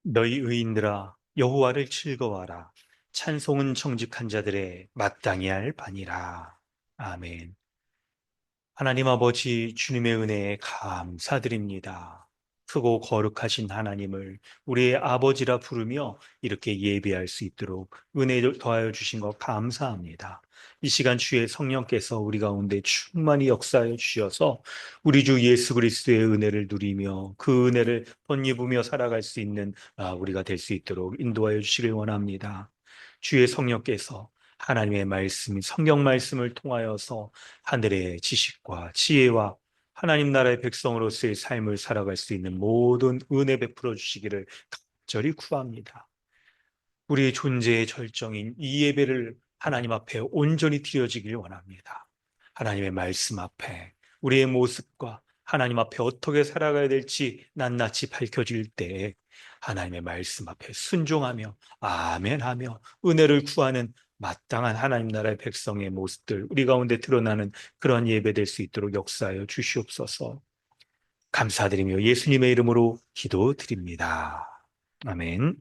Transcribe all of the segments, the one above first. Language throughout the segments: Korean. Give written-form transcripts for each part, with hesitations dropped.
너희 의인들아 여호와를 즐거워하라. 찬송은 정직한 자들의 마땅히 할 바니라. 아멘. 하나님 아버지 주님의 은혜에 감사드립니다. 크고 거룩하신 하나님을 우리의 아버지라 부르며 이렇게 예배할 수 있도록 은혜를 더하여 주신 것 감사합니다. 이 시간 주의 성령께서 우리 가운데 충만히 역사하여 주셔서 우리 주 예수 그리스도의 은혜를 누리며 그 은혜를 덧입으며 살아갈 수 있는 우리가 될 수 있도록 인도하여 주시길 원합니다. 주의 성령께서 하나님의 말씀, 성경 말씀을 통하여서 하늘의 지식과 지혜와 하나님 나라의 백성으로서의 삶을 살아갈 수 있는 모든 은혜 베풀어 주시기를 간절히 구합니다. 우리의 존재의 절정인 이 예배를 하나님 앞에 온전히 드려지길 원합니다. 하나님의 말씀 앞에 우리의 모습과 하나님 앞에 어떻게 살아가야 될지 낱낱이 밝혀질 때에 하나님의 말씀 앞에 순종하며 아멘하며 은혜를 구하는 마땅한 하나님 나라의 백성의 모습들 우리 가운데 드러나는 그런 예배 될 수 있도록 역사하여 주시옵소서. 감사드리며 예수님의 이름으로 기도드립니다. 아멘.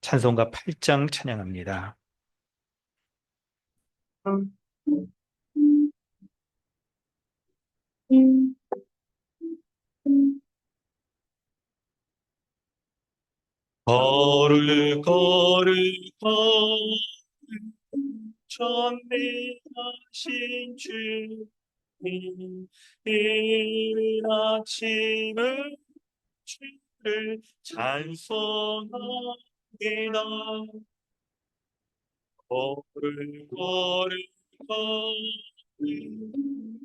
찬송가 8장 찬양합니다. 걸을 걸을 걸을 전능하신 주님 이른 아침을 주를 찬송합니다. 걸을 걸을 걸을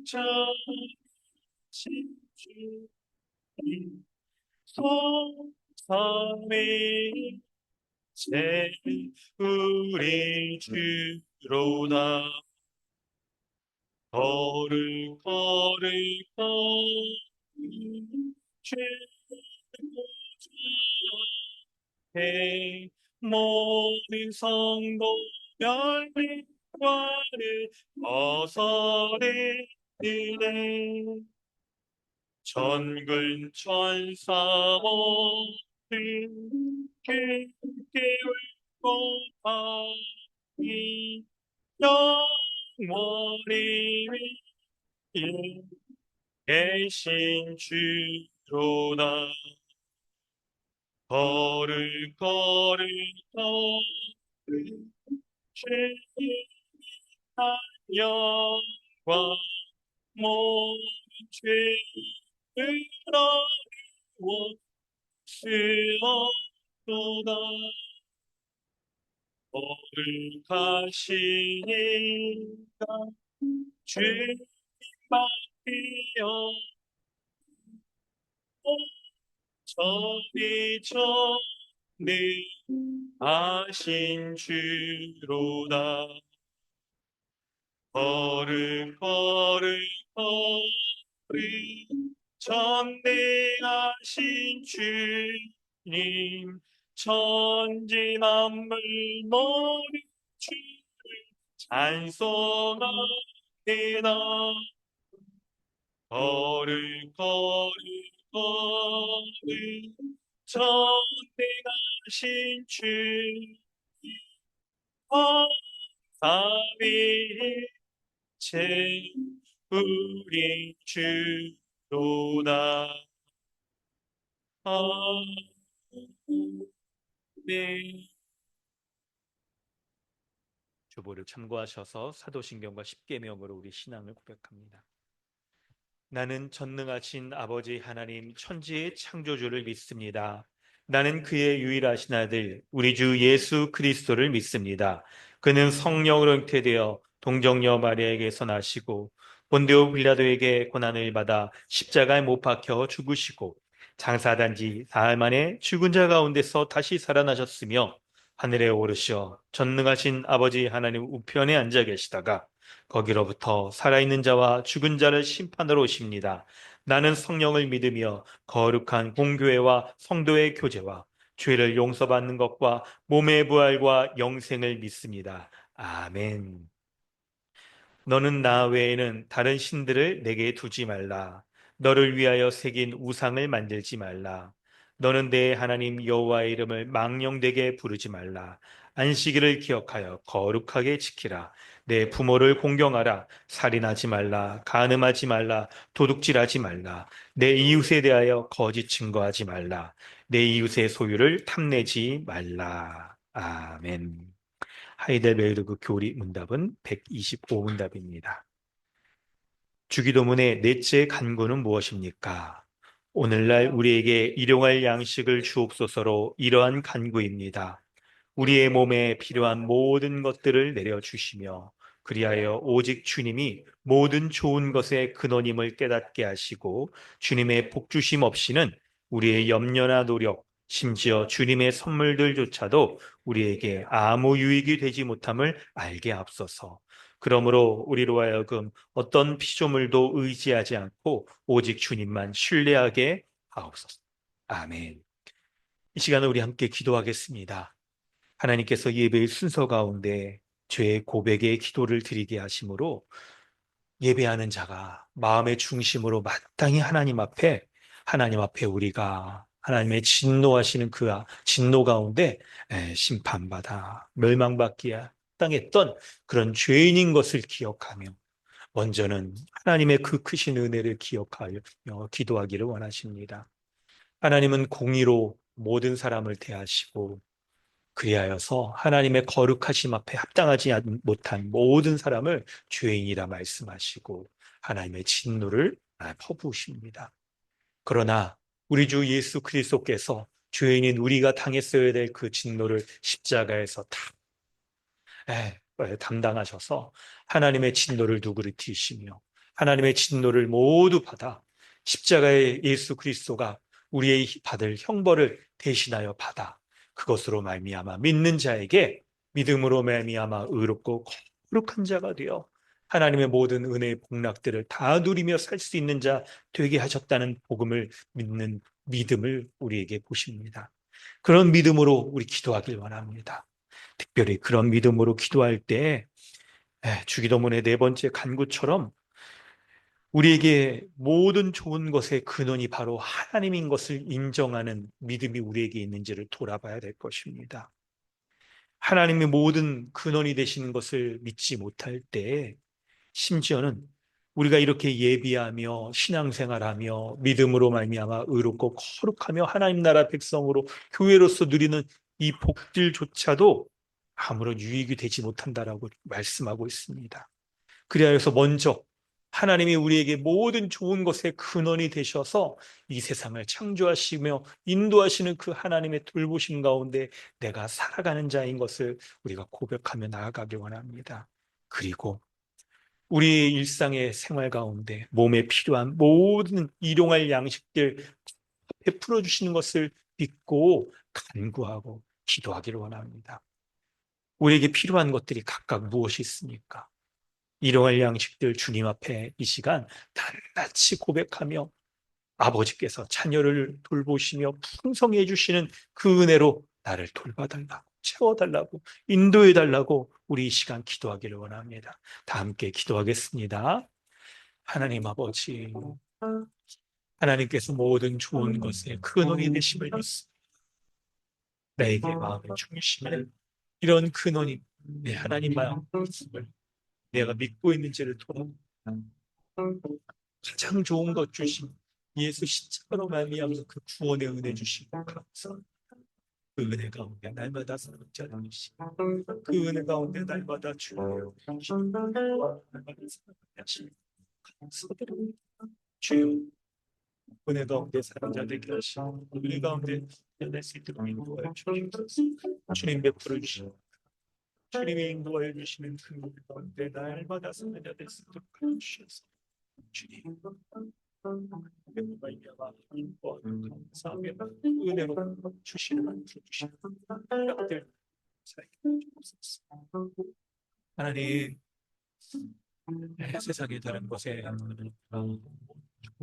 전능하신 주님 성삼위 제 우리 주로다. 걸을 걸을 걸을 주의 모든 성도 멸망과를 벗어내리네. 전근 천사 모든 깨울고 하니 영원히 위에 계신 주로다. 걸을 걸을 걸을 죄인한 영광 모든 죄를 어루었으어도다. 거룩하시니까 주님 맡기어 저리 전에 하신 주로다. 걸을 걸을 걸을 전능하신 주님 천지만물 모든 주를 찬송합니다. 걸을 걸을 걸을 전능하신 주님 삼위일체 우리 주로다. 아멘. 주보를 참고하셔서 사도신경과 십계명으로 우리 신앙을 고백합니다. 나는 전능하신 아버지 하나님 천지의 창조주를 믿습니다. 나는 그의 유일하신 아들 우리 주 예수 그리스도를 믿습니다. 그는 성령으로 잉태되어 동정녀 마리아에게서 나시고 본디오 빌라도에게 고난을 받아 십자가에 못 박혀 죽으시고 장사한 지 사흘 만에 죽은 자 가운데서 다시 살아나셨으며 하늘에 오르시어 전능하신 아버지 하나님 우편에 앉아 계시다가 거기로부터 살아있는 자와 죽은 자를 심판하러 오십니다. 나는 성령을 믿으며 거룩한 공교회와 성도의 교제와 죄를 용서받는 것과 몸의 부활과 영생을 믿습니다. 아멘. 너는 나 외에는 다른 신들을 내게 두지 말라. 너를 위하여 새긴 우상을 만들지 말라. 너는 내 하나님 여호와의 이름을 망령되게 부르지 말라. 안식일을 기억하여 거룩하게 지키라. 내 부모를 공경하라. 살인하지 말라. 간음하지 말라. 도둑질하지 말라. 내 이웃에 대하여 거짓 증거하지 말라. 내 이웃의 소유를 탐내지 말라. 아멘. 하이델베르그 교리 문답은 125문답입니다. 주기도문의 넷째 간구는 무엇입니까? 오늘날 우리에게 일용할 양식을 주옵소서로 이러한 간구입니다. 우리의 몸에 필요한 모든 것들을 내려주시며 그리하여 오직 주님이 모든 좋은 것의 근원임을 깨닫게 하시고 주님의 복주심 없이는 우리의 염려나 노력, 심지어 주님의 선물들조차도 우리에게 아무 유익이 되지 못함을 알게 앞서서 그러므로 우리로 하여금 어떤 피조물도 의지하지 않고 오직 주님만 신뢰하게 하옵소서. 아멘. 이 시간을 우리 함께 기도하겠습니다. 하나님께서 예배의 순서 가운데 죄의 고백의 기도를 드리게 하심으로 예배하는 자가 마음의 중심으로 마땅히 하나님 앞에 우리가 하나님의 진노하시는 그 진노 가운데 심판받아 멸망받기야 당했던 그런 죄인인 것을 기억하며 먼저는 하나님의 그 크신 은혜를 기억하여 기도하기를 원하십니다. 하나님은 공의로 모든 사람을 대하시고 그리하여서 하나님의 거룩하심 앞에 합당하지 못한 모든 사람을 죄인이라 말씀하시고 하나님의 진노를 퍼부으십니다. 그러나 우리 주 예수 그리스도께서 죄인인 우리가 당했어야 될 그 진노를 십자가에서 다 담당하셔서 하나님의 진노를 누구르티시며 하나님의 진노를 모두 받아 십자가의 예수 그리스도가 우리의 받을 형벌을 대신하여 받아 그것으로 말미암아 믿는 자에게 믿음으로 말미암아 의롭고 거룩한 자가 되어 하나님의 모든 은혜의 복락들을 다 누리며 살 수 있는 자 되게 하셨다는 복음을 믿는 믿음을 우리에게 보십니다. 그런 믿음으로 우리 기도하길 원합니다. 특별히 그런 믿음으로 기도할 때 주기도문의 네 번째 간구처럼 우리에게 모든 좋은 것의 근원이 바로 하나님인 것을 인정하는 믿음이 우리에게 있는지를 돌아봐야 될 것입니다. 하나님의 모든 근원이 되시는 것을 믿지 못할 때 심지어는 우리가 이렇게 예비하며 신앙생활하며 믿음으로 말미암아 의롭고 거룩하며 하나님 나라 백성으로 교회로서 누리는 이 복들조차도 아무런 유익이 되지 못한다라고 말씀하고 있습니다. 그래서 먼저 하나님이 우리에게 모든 좋은 것의 근원이 되셔서 이 세상을 창조하시며 인도하시는 그 하나님의 돌보심 가운데 내가 살아가는 자인 것을 우리가 고백하며 나아가기 원합니다. 그리고 우리의 일상의 생활 가운데 몸에 필요한 모든 일용할 양식들 베풀어 주시는 것을 믿고 간구하고 기도하기를 원합니다. 우리에게 필요한 것들이 각각 무엇이 있습니까? 일용할 양식들 주님 앞에 이 시간 낱낱이 고백하며 아버지께서 자녀를 돌보시며 풍성해 주시는 그 은혜로 나를 돌봐달라고 채워달라고 인도해달라고 우리 이 시간 기도하기를 원합니다. 다 함께 기도하겠습니다. 하나님 아버지, 하나님께서 모든 좋은 것에 근원이 되심을 믿습니다. 나에게 마음의 중심에 이런 근원이 내 하나님 마음을 내가 믿고 있는지를 돌아보고 가장 좋은 것 주신 예수 십자가로 말미암아 그 구원의 은혜 주시고 감사합니다. 그 은혜 가운데 날마다 사는 자를 주시고 그 은혜 가운데 날마다 주여 날마다 사랑하시고 감사드립니다. 주여 은혜 가운데 사는 자 되게 하시고 은혜 가운데 연할 수 있도록 인도하여 주시옵소서. 주님 베풀어 주시고 주님이 인도하여 주시는 그 은혜 가운데 날마다 사는 자 될 수 있도록 하여 주시옵소서. 주님 감사하며 은혜로 주시는 만큼 주시는 것들 하나님 세상에 다른 것에 좋은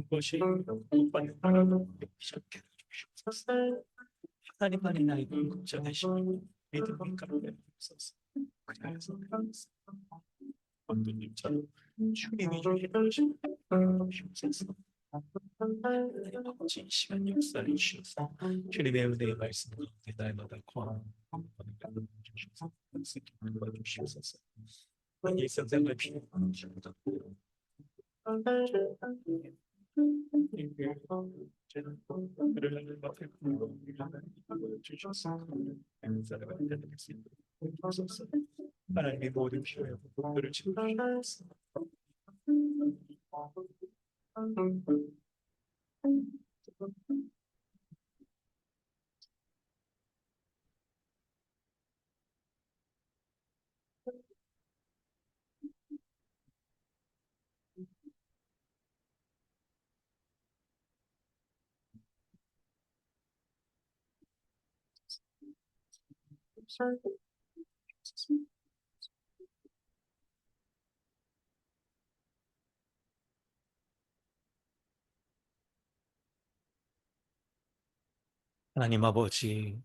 것이 못 받는 바라고 시작해 주시옵소서. 하나님만이 나의 걱정하시고 믿음이 가운데 없어서 그래서 어떤 일처럼 주님이 주시옵소서. 하나님 아버지 이 시간 역사를 주셔서 주님의 은혜의 말씀 가운데 날마다 거하는 주셔서 말씀 도와주시옵소서. 일상생활 필요한 주옵소서. 하나님의 모든 필요에 복들을 채워주시옵소서. 하나님 아버지,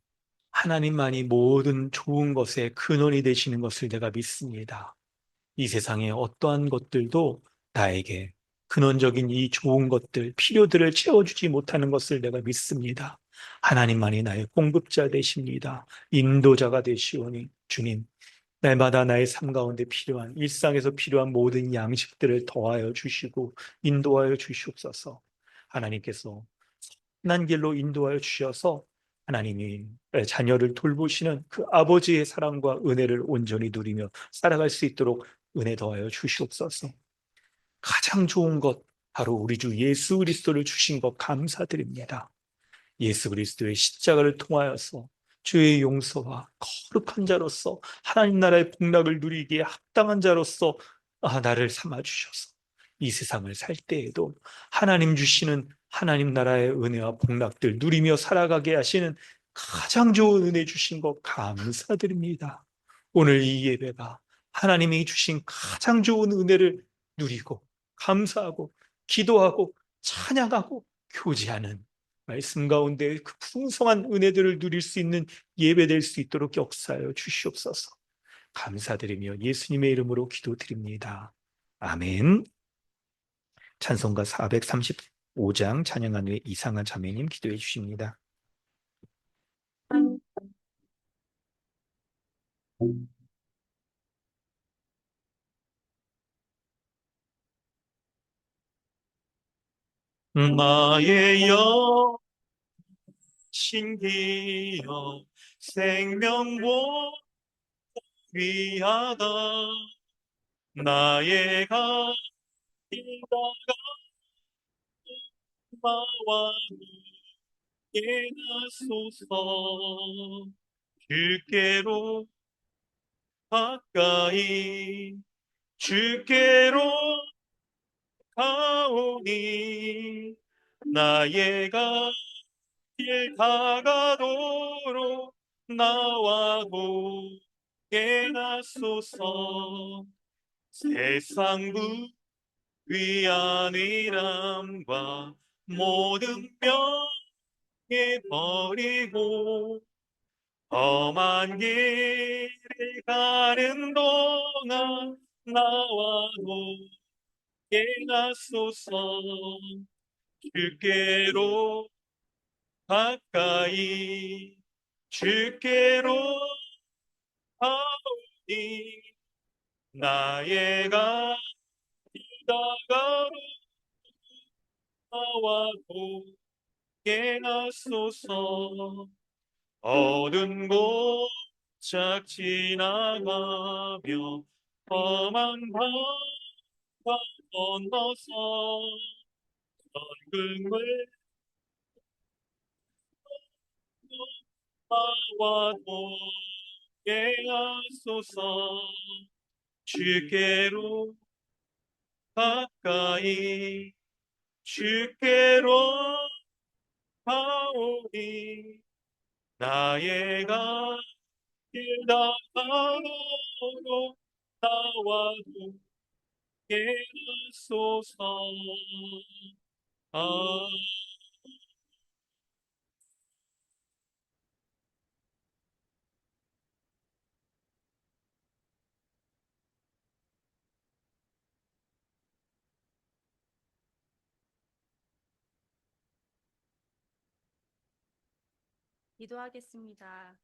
하나님만이 모든 좋은 것의 근원이 되시는 것을 내가 믿습니다. 이 세상의 어떠한 것들도 나에게 근원적인 이 좋은 것들, 필요들을 채워주지 못하는 것을 내가 믿습니다. 하나님만이 나의 공급자 되십니다. 인도자가 되시오니 주님, 날마다 나의 삶 가운데 필요한 일상에서 필요한 모든 양식들을 더하여 주시고 인도하여 주시옵소서. 하나님께서 선한 길로 인도하여 주셔서 하나님이 자녀를 돌보시는 그 아버지의 사랑과 은혜를 온전히 누리며 살아갈 수 있도록 은혜 더하여 주시옵소서. 가장 좋은 것 바로 우리 주 예수 그리스도를 주신 것 감사드립니다. 예수 그리스도의 십자가를 통하여서 죄의 용서와 거룩한 자로서 하나님 나라의 복락을 누리기에 합당한 자로서 나를 삼아 주셔서 이 세상을 살 때에도 하나님 주시는 하나님 나라의 은혜와 복락들 누리며 살아가게 하시는 가장 좋은 은혜 주신 것 감사드립니다. 오늘 이 예배가 하나님이 주신 가장 좋은 은혜를 누리고 감사하고 기도하고 찬양하고 교제하는 말씀 가운데 그 풍성한 은혜들을 누릴 수 있는 예배될 수 있도록 역사하여 주시옵소서. 감사드리며 예수님의 이름으로 기도드립니다. 아멘. 찬송가 435장 찬양한 후에 이상한 자매님 기도해 주십니다. 나의 영 신기여 생명보 귀하다 나의 가이다가 나와 예나소서 주께로 가까이 주께로 가오니 나의 길 다가도록 나와도 예나소서 세상 위한 위람과 모든 명예 버리고 험한 길을 가는 동안 나와도 예나소서 주께로 가까이 주께로 가오니 나의 가 다가로 나와도 예나소서 어두운 곳짝 지나가며 험한 바다 건너서 넓은 나와도 예하소서 주께로 가까이 주께로 가오니 나의 길 다가도록 나와도 예하소서 아, 기도하겠습니다.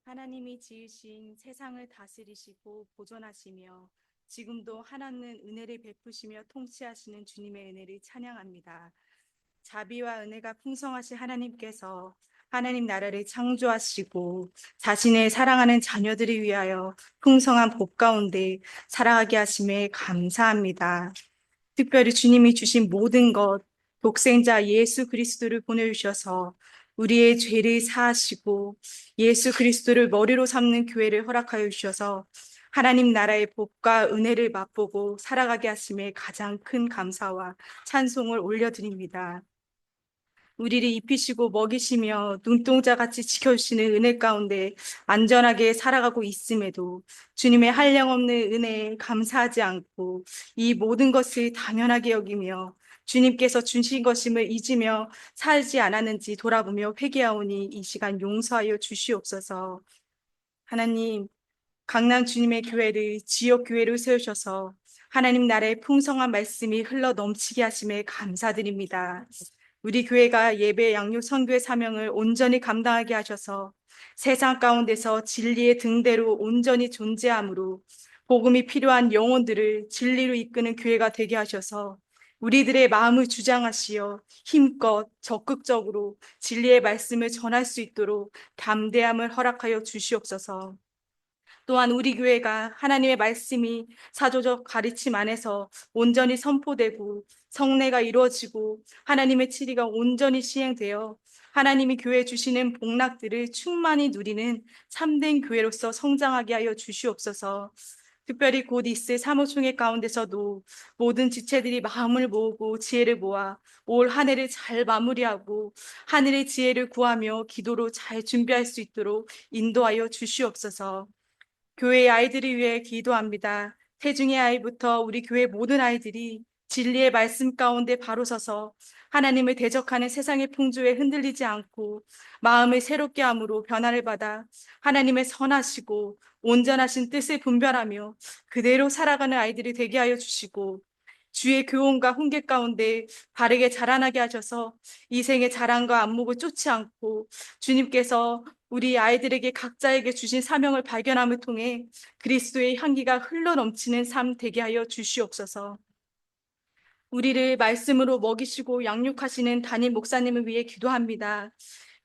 하나님이 지으신 세상을 다스리시고 보존하시며 지금도 하나는 은혜를 베푸시며 통치하시는 주님의 은혜를 찬양합니다. 자비와 은혜가 풍성하신 하나님께서 하나님 나라를 창조하시고 자신의 사랑하는 자녀들을 위하여 풍성한 복 가운데 살아가게 하심에 감사합니다. 특별히 주님이 주신 모든 것, 독생자 예수 그리스도를 보내주셔서 우리의 죄를 사하시고 예수 그리스도를 머리로 삼는 교회를 허락하여 주셔서 하나님 나라의 복과 은혜를 맛보고 살아가게 하심에 가장 큰 감사와 찬송을 올려드립니다. 우리를 입히시고 먹이시며 눈동자같이 지켜주시는 은혜 가운데 안전하게 살아가고 있음에도 주님의 한량없는 은혜에 감사하지 않고 이 모든 것을 당연하게 여기며 주님께서 주신 것임을 잊으며 살지 않았는지 돌아보며 회개하오니 이 시간 용서하여 주시옵소서. 하나님, 강남 주님의 교회를 지역 교회로 세우셔서 하나님 나라의 풍성한 말씀이 흘러 넘치게 하심에 감사드립니다. 우리 교회가 예배 양육 선교의 사명을 온전히 감당하게 하셔서 세상 가운데서 진리의 등대로 온전히 존재함으로 복음이 필요한 영혼들을 진리로 이끄는 교회가 되게 하셔서 우리들의 마음을 주장하시어 힘껏 적극적으로 진리의 말씀을 전할 수 있도록 담대함을 허락하여 주시옵소서. 또한 우리 교회가 하나님의 말씀이 사조적 가르침 안에서 온전히 선포되고 성례가 이루어지고 하나님의 치리가 온전히 시행되어 하나님이 교회에 주시는 복락들을 충만히 누리는 참된 교회로서 성장하게 하여 주시옵소서. 특별히 곧 있을 사무총회 가운데서도 모든 지체들이 마음을 모으고 지혜를 모아 올 한 해를 잘 마무리하고 하늘의 지혜를 구하며 기도로 잘 준비할 수 있도록 인도하여 주시옵소서. 교회의 아이들을 위해 기도합니다. 태중의 아이부터 우리 교회 모든 아이들이 진리의 말씀 가운데 바로 서서 하나님을 대적하는 세상의 풍조에 흔들리지 않고 마음을 새롭게 함으로 변화를 받아 하나님의 선하시고 온전하신 뜻을 분별하며 그대로 살아가는 아이들이 되게 하여 주시고 주의 교훈과 훈계 가운데 바르게 자라나게 하셔서 이 생의 자랑과 안목을 쫓지 않고 주님께서 우리 아이들에게 각자에게 주신 사명을 발견함을 통해 그리스도의 향기가 흘러 넘치는 삶 되게 하여 주시옵소서. 우리를 말씀으로 먹이시고 양육하시는 담임 목사님을 위해 기도합니다.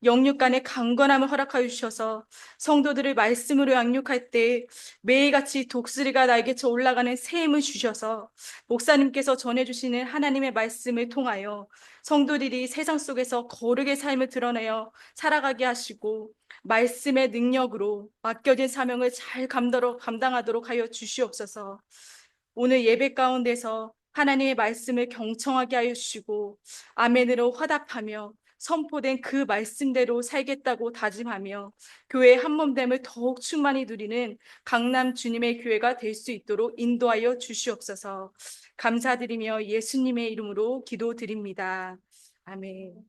영육 간의 강건함을 허락하여 주셔서 성도들을 말씀으로 양육할 때 매일같이 독수리가 날개쳐 올라가는 새 힘을 주셔서 목사님께서 전해주시는 하나님의 말씀을 통하여 성도들이 세상 속에서 거룩의 삶을 드러내어 살아가게 하시고 말씀의 능력으로 맡겨진 사명을 잘 감당하도록 하여 주시옵소서. 오늘 예배 가운데서 하나님의 말씀을 경청하게 하여 주시고 아멘으로 화답하며 선포된 그 말씀대로 살겠다고 다짐하며 교회의 한몸됨을 더욱 충만히 누리는 강남 주님의 교회가 될 수 있도록 인도하여 주시옵소서. 감사드리며 예수님의 이름으로 기도드립니다. 아멘.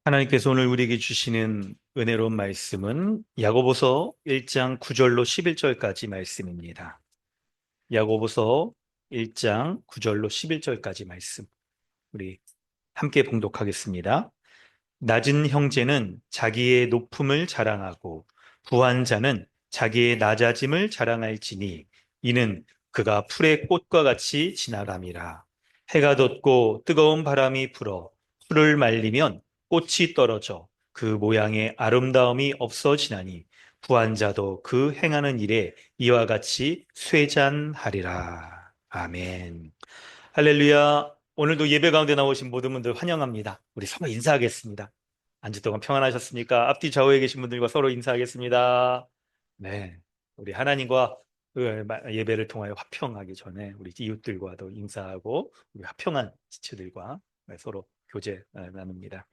하나님께서 오늘 우리에게 주시는 은혜로운 말씀은 야고보서 1장 9절로 11절까지 말씀입니다. 야고보서 1장 9절로 11절까지 말씀. 우리 함께 봉독하겠습니다. 낮은 형제는 자기의 높음을 자랑하고 부한 자는 자기의 낮아짐을 자랑할지니 이는 그가 풀의 꽃과 같이 지나감이라. 해가 돋고 뜨거운 바람이 불어 풀을 말리면 꽃이 떨어져 그 모양의 아름다움이 없어지나니 부한 자도 그 행하는 일에 이와 같이 쇠잔하리라. 아멘. 할렐루야. 오늘도 예배 가운데 나오신 모든 분들 환영합니다. 우리 서로 인사하겠습니다. 한 주 동안 평안하셨습니까? 앞뒤 좌우에 계신 분들과 서로 인사하겠습니다. 네. 우리 하나님과 그 예배를 통하여 화평하기 전에 우리 이웃들과도 인사하고 우리 화평한 지체들과 서로 교제 나눕니다.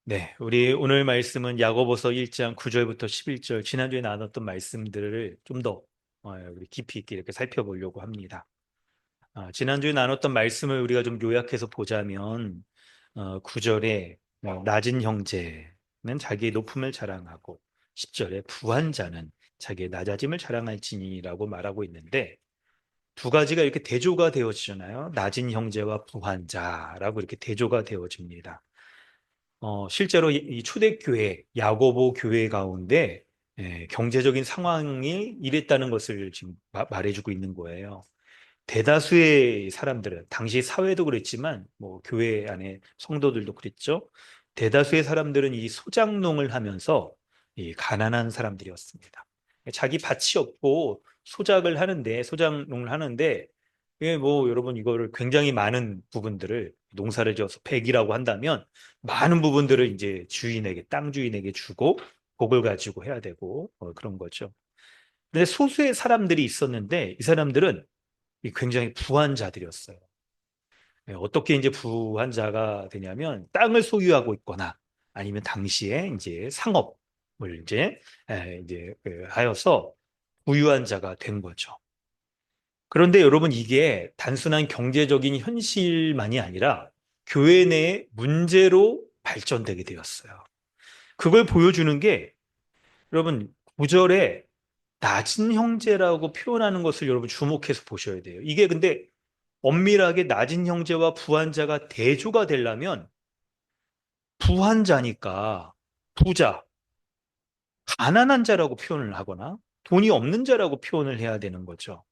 네. 우리 오늘 말씀은 야고보서 1장 9절부터 11절 지난주에 나눴던 말씀들을 좀 더 우리 깊이 있게 이렇게 살펴보려고 합니다. 지난주에 나눴던 말씀을 우리가 좀 요약해서 보자면 9절에 낮은 형제는 자기의 높음을 자랑하고 10절에 부한 자는 자기의 낮아짐을 자랑할지니라고 말하고 있는데 두 가지가 이렇게 대조가 되어지잖아요. 낮은 형제와 부한 자라고 이렇게 대조가 되어집니다. 실제로 이 초대교회, 야고보 교회 가운데 경제적인 상황이 이랬다는 것을 지금 말해주고 있는 거예요. 대다수의 사람들은 당시 사회도 그랬지만 뭐 교회 안에 성도들도 그랬죠. 대다수의 사람들은 이 소작농을 하면서 이 가난한 사람들이었습니다. 자기 밭이 없고 소작농을 하는데 이게 뭐 여러분 이거를 굉장히 많은 부분들을 농사를 지어서 백이라고 한다면 많은 부분들을 이제 주인에게 땅 주인에게 주고 복을 가지고 해야 되고 그런 거죠. 근데 소수의 사람들이 있었는데 이 사람들은 굉장히 부한 자들이었어요. 어떻게 이제 부한 자가 되냐면 땅을 소유하고 있거나 아니면 당시에 이제 상업을 이제 하여서 부유한 자가 된 거죠. 그런데 여러분 이게 단순한 경제적인 현실만이 아니라 교회 내의 문제로 발전되게 되었어요. 그걸 보여주는 게 여러분 9절에 낮은 형제라고 표현하는 것을 여러분 주목해서 보셔야 돼요. 이게 근데 엄밀하게 낮은 형제와 부한 자가 대조가 되려면 부한 자니까 부자, 가난한 자라고 표현을 하거나 돈이 없는 자라고 표현을 해야 되는 거죠.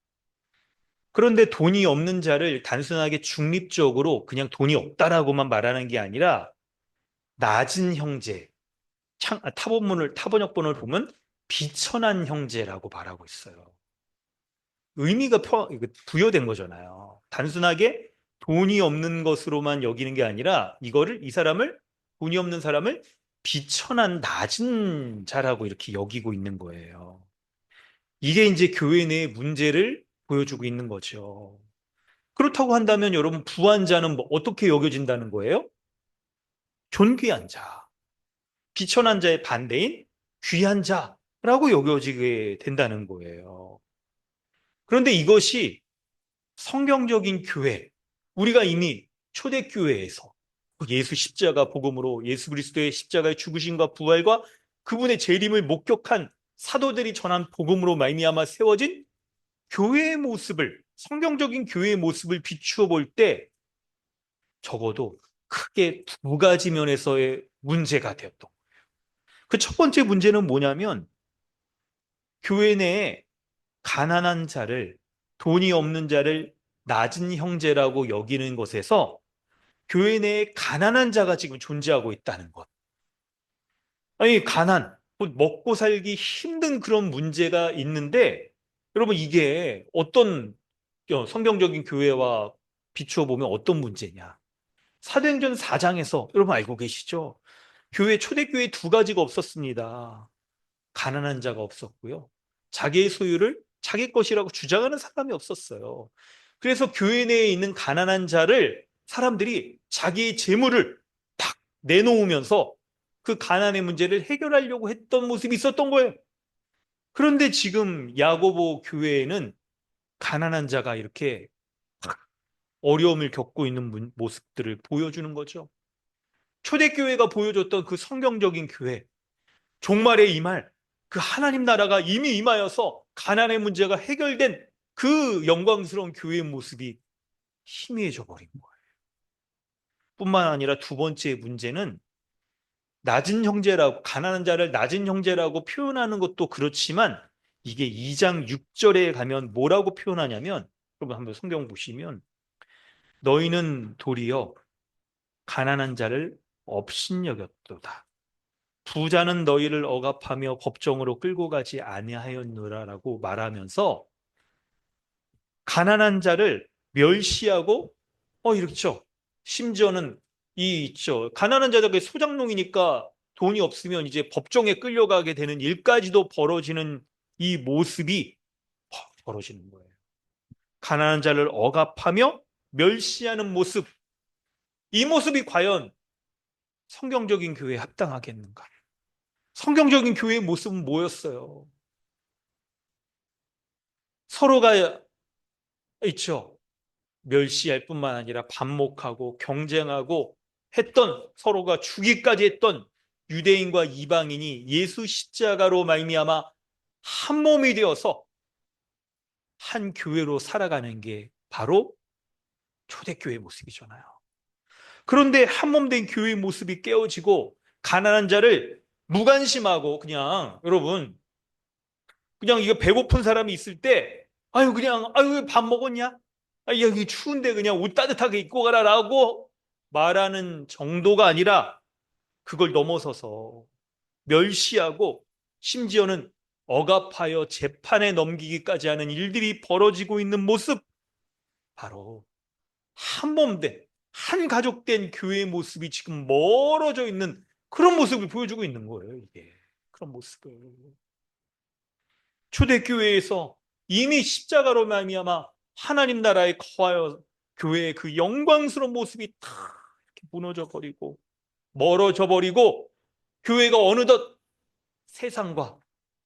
그런데 돈이 없는 자를 단순하게 중립적으로 그냥 돈이 없다라고만 말하는 게 아니라 낮은 형제, 타번역본을 보면 비천한 형제라고 말하고 있어요. 의미가 부여된 거잖아요. 단순하게 돈이 없는 것으로만 여기는 게 아니라 이 사람을 돈이 없는 사람을 비천한 낮은 자라고 이렇게 여기고 있는 거예요. 이게 이제 교회 내의 문제를 보여주고 있는 거죠. 그렇다고 한다면 여러분 부한 자는 뭐 어떻게 여겨진다는 거예요? 존귀한 자, 비천한 자의 반대인 귀한 자라고 여겨지게 된다는 거예요. 그런데 이것이 성경적인 교회, 우리가 이미 초대교회에서 예수 십자가 복음으로 예수 그리스도의 십자가의 죽으심과 부활과 그분의 재림을 목격한 사도들이 전한 복음으로 말미암아 세워진 교회의 모습을, 성경적인 교회의 모습을 비추어 볼 때 적어도 크게 두 가지 면에서의 문제가 되었던 거예요. 그 첫 번째 문제는 뭐냐면 교회 내에 가난한 자를, 돈이 없는 자를 낮은 형제라고 여기는 것에서 교회 내에 가난한 자가 지금 존재하고 있다는 것. 아니, 먹고 살기 힘든 그런 문제가 있는데, 여러분, 이게 어떤 성경적인 교회와 비추어 보면 어떤 문제냐? 사도행전 4장에서 여러분 알고 계시죠? 초대교회 두 가지가 없었습니다. 가난한 자가 없었고요. 자기의 소유를 자기 것이라고 주장하는 사람이 없었어요. 그래서 교회 내에 있는 가난한 자를 사람들이 자기의 재물을 탁 내놓으면서 그 가난의 문제를 해결하려고 했던 모습이 있었던 거예요. 그런데 지금 야고보 교회에는 가난한 자가 이렇게 어려움을 겪고 있는 모습들을 보여주는 거죠. 초대교회가 보여줬던 그 성경적인 교회, 종말에 임할 그 하나님 나라가 이미 임하여서 가난의 문제가 해결된 그 영광스러운 교회의 모습이 희미해져 버린 거예요. 뿐만 아니라 두 번째 문제는 가난한 자를 낮은 형제라고 표현하는 것도 그렇지만 이게 2장 6절에 가면 뭐라고 표현하냐면 여러분 한번 성경 보시면 너희는 도리어 가난한 자를 업신여겼도다. 부자는 너희를 억압하며 법정으로 끌고 가지 아니하였노라라고 말하면서 가난한 자를 멸시하고 이렇죠. 심지어는 이 있죠. 가난한 자들의 소장농이니까 돈이 없으면 이제 법정에 끌려가게 되는 일까지도 벌어지는 이 모습이 벌어지는 거예요. 가난한 자를 억압하며 멸시하는 모습. 이 모습이 과연 성경적인 교회에 합당하겠는가? 성경적인 교회의 모습은 뭐였어요? 서로가 있죠. 멸시할 뿐만 아니라 반목하고 경쟁하고 했던, 서로가 죽이까지 했던 유대인과 이방인이 예수 십자가로 말미암아 한 몸이 되어서 한 교회로 살아가는 게 바로 초대교회의 모습이잖아요. 그런데 한 몸 된 교회의 모습이 깨어지고 가난한 자를 무관심하고, 그냥 여러분, 그냥 이거 배고픈 사람이 있을 때 아유 그냥 아유 밥 먹었냐? 아, 여기 추운데 그냥 옷 따뜻하게 입고 가라라고 말하는 정도가 아니라 그걸 넘어서서 멸시하고 심지어는 억압하여 재판에 넘기기까지 하는 일들이 벌어지고 있는 모습, 바로 한 몸 된, 한 가족 된 교회의 모습이 지금 멀어져 있는 그런 모습을 보여주고 있는 거예요, 이게. 그런 모습을. 초대교회에서 이미 십자가로 말미암아 하나님 나라에 거하여 교회의 그 영광스러운 모습이 다 이렇게 무너져 버리고 멀어져 버리고 교회가 어느덧 세상과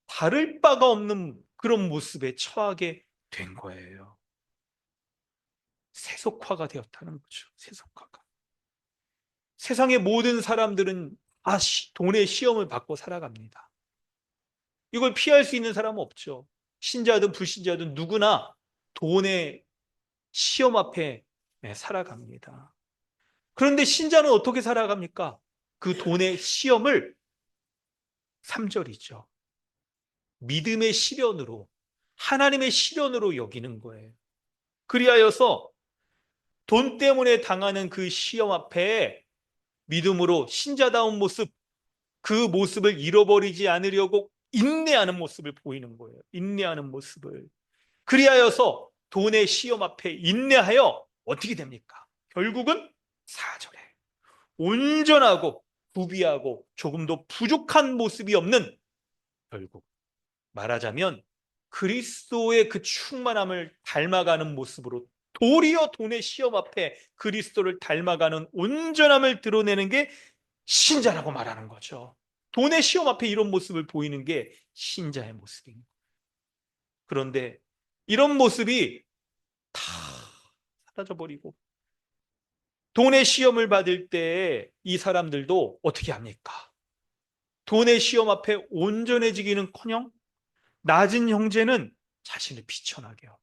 다를 바가 없는 그런 모습에 처하게 된 거예요. 세속화가 되었다는 거죠. 세속화가. 세상의 모든 사람들은 다 돈의 시험을 받고 살아갑니다. 이걸 피할 수 있는 사람은 없죠. 신자든 불신자든 누구나 돈의 시험 앞에 살아갑니다. 그런데 신자는 어떻게 살아갑니까? 그 돈의 시험을 3절이죠. 믿음의 시련으로, 하나님의 시련으로 여기는 거예요. 그리하여서 돈 때문에 당하는 그 시험 앞에 믿음으로 신자다운 모습, 그 모습을 잃어버리지 않으려고 인내하는 모습을 보이는 거예요. 인내하는 모습을. 그리하여서 돈의 시험 앞에 인내하여 어떻게 됩니까? 결국은 4절에 온전하고 부비하고 조금도 부족한 모습이 없는, 결국 말하자면 그리스도의 그 충만함을 닮아가는 모습으로, 도리어 돈의 시험 앞에 그리스도를 닮아가는 온전함을 드러내는 게 신자라고 말하는 거죠. 돈의 시험 앞에 이런 모습을 보이는 게 신자의 모습입니다. 그런데 이런 모습이 다 사라져버리고 돈의 시험을 받을 때 이 사람들도 어떻게 합니까? 돈의 시험 앞에 온전해지기는커녕 낮은 형제는 자신을 비천하게 하고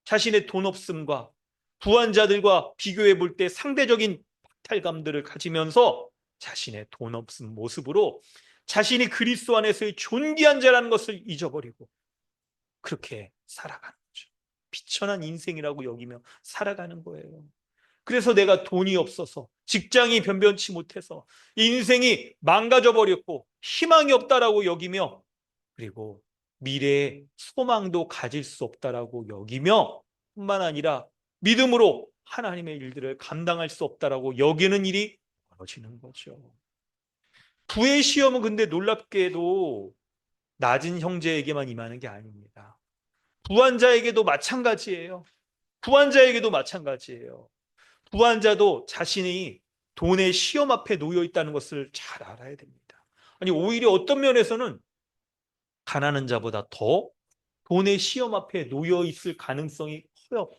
자신의 돈 없음과 부한 자들과 비교해 볼 때 상대적인 박탈감들을 가지면서 자신의 돈 없음 모습으로 자신이 그리스도 안에서의 존귀한 자라는 것을 잊어버리고 그렇게 살아가는 거죠. 비천한 인생이라고 여기며 살아가는 거예요. 그래서 내가 돈이 없어서, 직장이 변변치 못해서 인생이 망가져 버렸고 희망이 없다라고 여기며, 그리고 미래에 소망도 가질 수 없다라고 여기며 뿐만 아니라 믿음으로 하나님의 일들을 감당할 수 없다라고 여기는 일이 벌어지는 거죠. 부의 시험은 근데 놀랍게도 낮은 형제에게만 임하는 게 아닙니다. 부한 자에게도 마찬가지예요. 부한 자에게도 마찬가지예요. 부한 자도 자신이 돈의 시험 앞에 놓여 있다는 것을 잘 알아야 됩니다. 아니, 오히려 어떤 면에서는 가난한 자보다 더 돈의 시험 앞에 놓여 있을 가능성이 커요.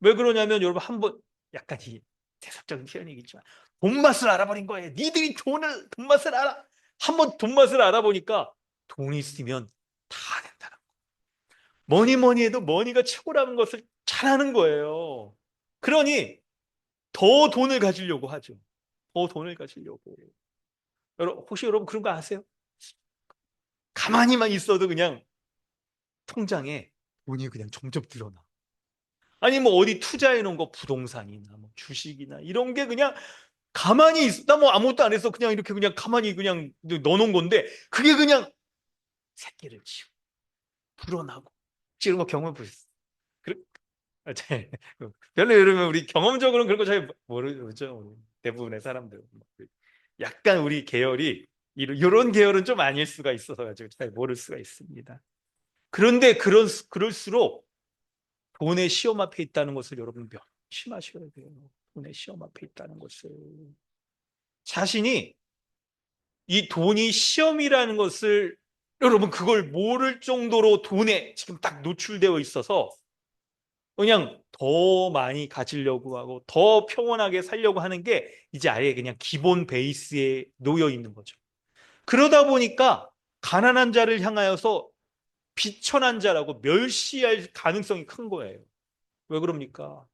왜 그러냐면 여러분, 한번 약간 이 대삽적인 표현이겠지만 돈 맛을 알아버린 거예요. 니들이 돈 맛을 알아. 한번 돈 맛을 알아보니까 돈이 있으면 다 된다는 거. 뭐니 뭐니 해도 머니가 최고라는 것을 잘 아는 거예요. 그러니 더 돈을 가지려고 하죠. 더 돈을 가지려고. 혹시 여러분 그런 거 아세요? 가만히만 있어도 그냥 통장에 돈이 그냥 점점 늘어나. 아니 뭐 어디 투자해 놓은 거, 부동산이나 뭐 주식이나 이런 게 그냥 가만히 있어. 나 뭐 아무것도 안 해서 그냥 이렇게 그냥 가만히 그냥 넣어놓은 건데 그게 그냥 새끼를 치고 불어나고, 이런 거 경험해 보셨어요? 별로 여러분 우리 경험적으로는 그런 거 잘 모르죠. 대부분의 사람들 약간 우리 계열이 이런 계열은 좀 아닐 수가 있어서 가지고 잘 모를 수가 있습니다. 그런데 그럴수록 돈의 시험 앞에 있다는 것을 여러분 명심하셔야 돼요. 돈의 시험 앞에 있다는 것을 자신이 이 돈이 시험이라는 것을 여러분 그걸 모를 정도로 돈에 지금 딱 노출되어 있어서 그냥 더 많이 가지려고 하고 더 평온하게 살려고 하는 게 이제 아예 그냥 기본 베이스에 놓여 있는 거죠. 그러다 보니까 가난한 자를 향하여서 비천한 자라고 멸시할 가능성이 큰 거예요. 왜 그럽니까?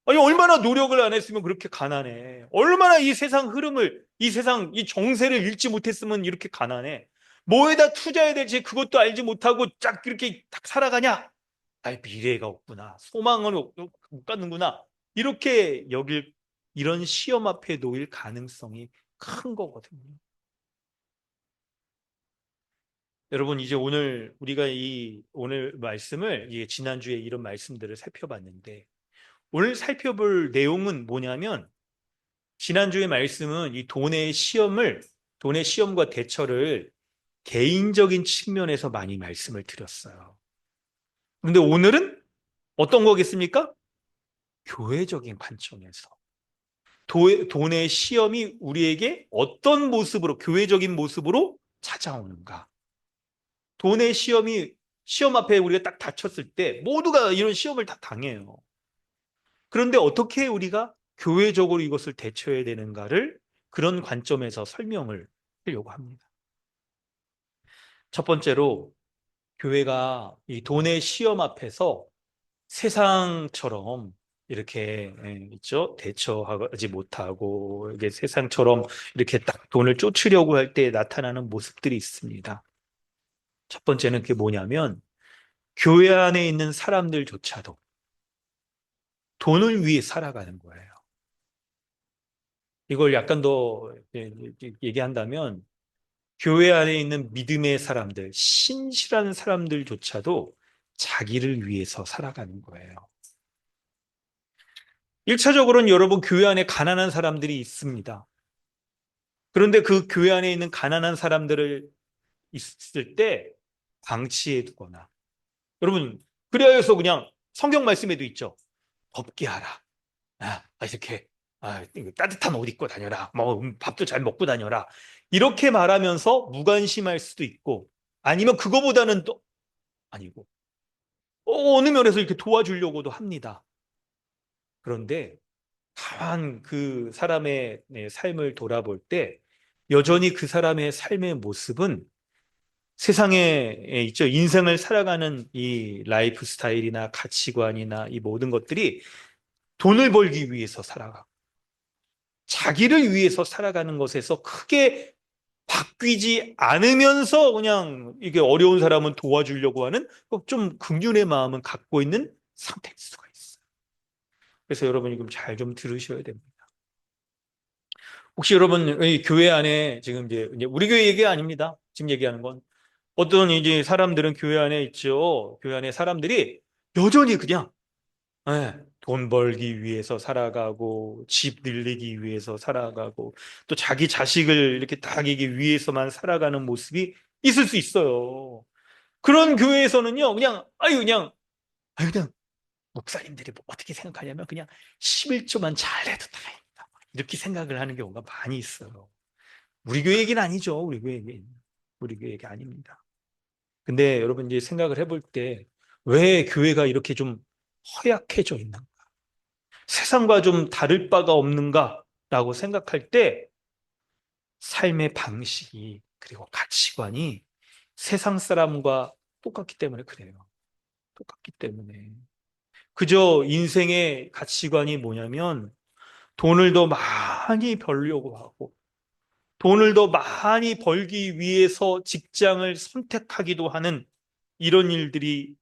아니, 얼마나 노력을 안 했으면 그렇게 가난해. 얼마나 이 세상 흐름을, 이 세상, 이 정세를 읽지 못했으면 이렇게 가난해. 뭐에다 투자해야 될지 그것도 알지 못하고 쫙 이렇게 딱 살아가냐? 아이, 미래가 없구나. 소망을 못 갖는구나. 이렇게 이런 시험 앞에 놓일 가능성이 큰 거거든요. 여러분, 이제 우리가 오늘 말씀을, 지난주에 이런 말씀들을 살펴봤는데, 오늘 살펴볼 내용은 뭐냐면, 지난주의 말씀은 이 돈의 시험과 대처를 개인적인 측면에서 많이 말씀을 드렸어요. 그런데 오늘은 어떤 거겠습니까? 교회적인 관점에서. 돈의 시험이 우리에게 어떤 모습으로, 교회적인 모습으로 찾아오는가. 돈의 시험 앞에 우리가 딱 닥쳤을 때 모두가 이런 시험을 다 당해요. 그런데 어떻게 우리가 교회적으로 이것을 대처해야 되는가를 그런 관점에서 설명을 하려고 합니다. 첫 번째로 교회가 이 돈의 시험 앞에서 세상처럼 이렇게 있죠. 대처하지 못하고 이게 세상처럼 이렇게 딱 돈을 쫓으려고 할 때 나타나는 모습들이 있습니다. 첫 번째는 그게 뭐냐면 교회 안에 있는 사람들조차도 돈을 위해 살아가는 거예요. 이걸 약간 더 얘기한다면 교회 안에 있는 믿음의 사람들, 신실한 사람들조차도 자기를 위해서 살아가는 거예요. 1차적으로는 여러분 교회 안에 가난한 사람들이 있습니다. 그런데 그 교회 안에 있는 가난한 사람들을 있을 때 방치해 두거나 여러분 그래서 그냥 성경 말씀에도 있죠. 덥게 하라. 이렇게 이거 따뜻한 옷 입고 다녀라. 뭐 밥도 잘 먹고 다녀라. 이렇게 말하면서 무관심할 수도 있고 아니면 그거보다는 또 아니고 어느 면에서 이렇게 도와주려고도 합니다. 그런데 다만 그 사람의 삶을 돌아볼 때 여전히 그 사람의 삶의 모습은 세상에 있죠. 인생을 살아가는 이 라이프 스타일이나 가치관이나 이 모든 것들이 돈을 벌기 위해서 살아가고 자기를 위해서 살아가는 것에서 크게 바뀌지 않으면서 그냥 이게 어려운 사람은 도와주려고 하는 좀 긍휼의 마음은 갖고 있는 상태일 수가 있어요. 그래서 여러분이 좀 잘 좀 들으셔야 됩니다. 혹시 여러분 이 교회 안에 지금 이제 우리 교회 얘기 아닙니다. 지금 얘기하는 건 어떤 이제 사람들은 교회 안에 있죠. 교회 안에 사람들이 여전히 그냥 돈 벌기 위해서 살아가고 집 늘리기 위해서 살아가고 또 자기 자식을 이렇게 다기기 위해서만 살아가는 모습이 있을 수 있어요. 그런 교회에서는요, 그냥 목사님들이 뭐 어떻게 생각하냐면 그냥 11조만 잘해도 다행이다. 이렇게 생각을 하는 경우가 많이 있어요. 우리 교회 얘기는 아니죠. 우리 교회 얘기 아닙니다. 근데 여러분 이제 생각을 해볼 때 왜 교회가 이렇게 좀 허약해져 있는가? 세상과 좀 다를 바가 없는가라고 생각할 때 삶의 방식이 그리고 가치관이 세상 사람과 똑같기 때문에 그래요. 똑같기 때문에. 그저 인생의 가치관이 뭐냐면 돈을 더 많이 벌려고 하고 돈을 더 많이 벌기 위해서 직장을 선택하기도 하는 이런 일들이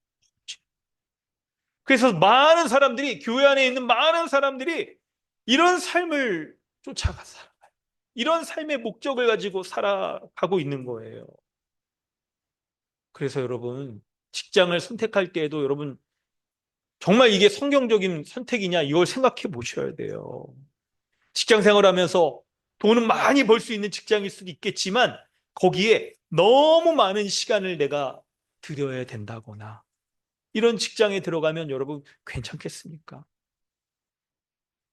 그래서 많은 사람들이 교회 안에 있는 많은 사람들이 이런 삶을 쫓아가 살아가요. 이런 삶의 목적을 가지고 살아가고 있는 거예요. 그래서 여러분 직장을 선택할 때에도 여러분 정말 이게 성경적인 선택이냐 이걸 생각해 보셔야 돼요. 직장 생활하면서 돈은 많이 벌 수 있는 직장일 수도 있겠지만 거기에 너무 많은 시간을 내가 들여야 된다거나 이런 직장에 들어가면 여러분 괜찮겠습니까?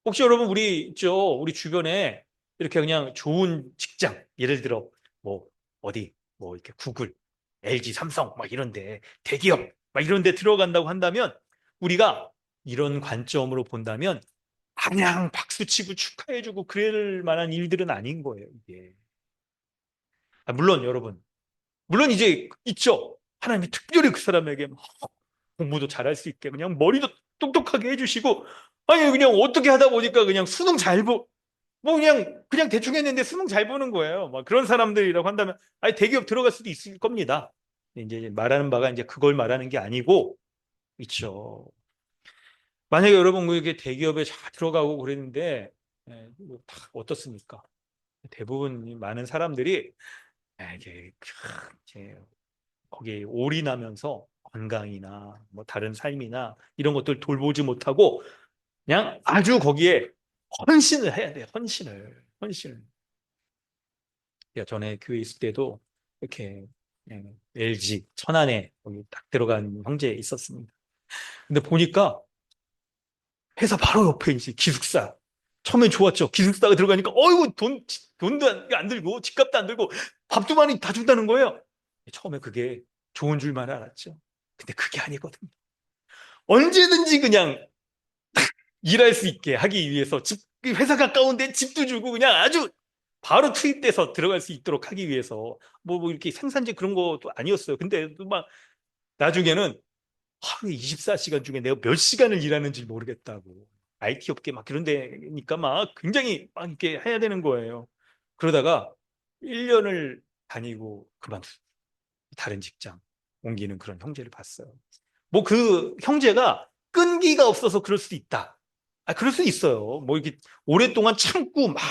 혹시 여러분 우리 주변에 이렇게 그냥 좋은 직장 예를 들어 뭐 어디 뭐 이렇게 구글, LG, 삼성 막 이런데 대기업 막 이런데 들어간다고 한다면 우리가 이런 관점으로 본다면 그냥 박수치고 축하해주고 그럴 만한 일들은 아닌 거예요, 이게. 물론 여러분, 물론 이제 있죠. 하나님이 특별히 그 사람에게 막 공부도 잘할 수 있게 그냥 머리도 똑똑하게 해주시고 아니 그냥 어떻게 하다 보니까 그냥 수능 잘 보, 뭐 그냥 대충 했는데 수능 잘 보는 거예요. 막 그런 사람들이라고 한다면 아니 대기업 들어갈 수도 있을 겁니다. 이제 말하는 바가 이제 그걸 말하는 게 아니고 있죠. 만약에 여러분 뭐 이게 대기업에 잘 들어가고 그랬는데 뭐다 어떻습니까? 대부분 많은 사람들이 이게 거기에 올인하면서 건강이나 뭐 다른 삶이나 이런 것들 돌보지 못하고 그냥 아주 거기에 헌신을 해야 돼요. 헌신을. 전에 교회 있을 때도 이렇게 그냥 LG 천안에 거기 딱 들어간 형제 있었습니다. 근데 보니까 회사 바로 옆에 이제 기숙사. 처음엔 좋았죠. 기숙사가 들어가니까 어이구 돈도 안 들고 집값도 안 들고 밥도 많이 다 준다는 거예요. 처음에 그게 좋은 줄만 알았죠. 근데 그게 아니거든요. 언제든지 그냥 일할 수 있게 하기 위해서 회사 가까운데 집도 주고 그냥 아주 바로 투입돼서 들어갈 수 있도록 하기 위해서 뭐 이렇게 생산직 그런 것도 아니었어요. 근데 막 나중에는 하루에 24시간 중에 내가 몇 시간을 일하는지 모르겠다고. IT 업계 막 그런 데니까 막 굉장히 막 이렇게 해야 되는 거예요. 그러다가 1년을 다니고 다른 직장 옮기는 그런 형제를 봤어요. 뭐 그 형제가 끈기가 없어서 그럴 수도 있다. 그럴 수 있어요. 뭐 이렇게 오랫동안 참고 막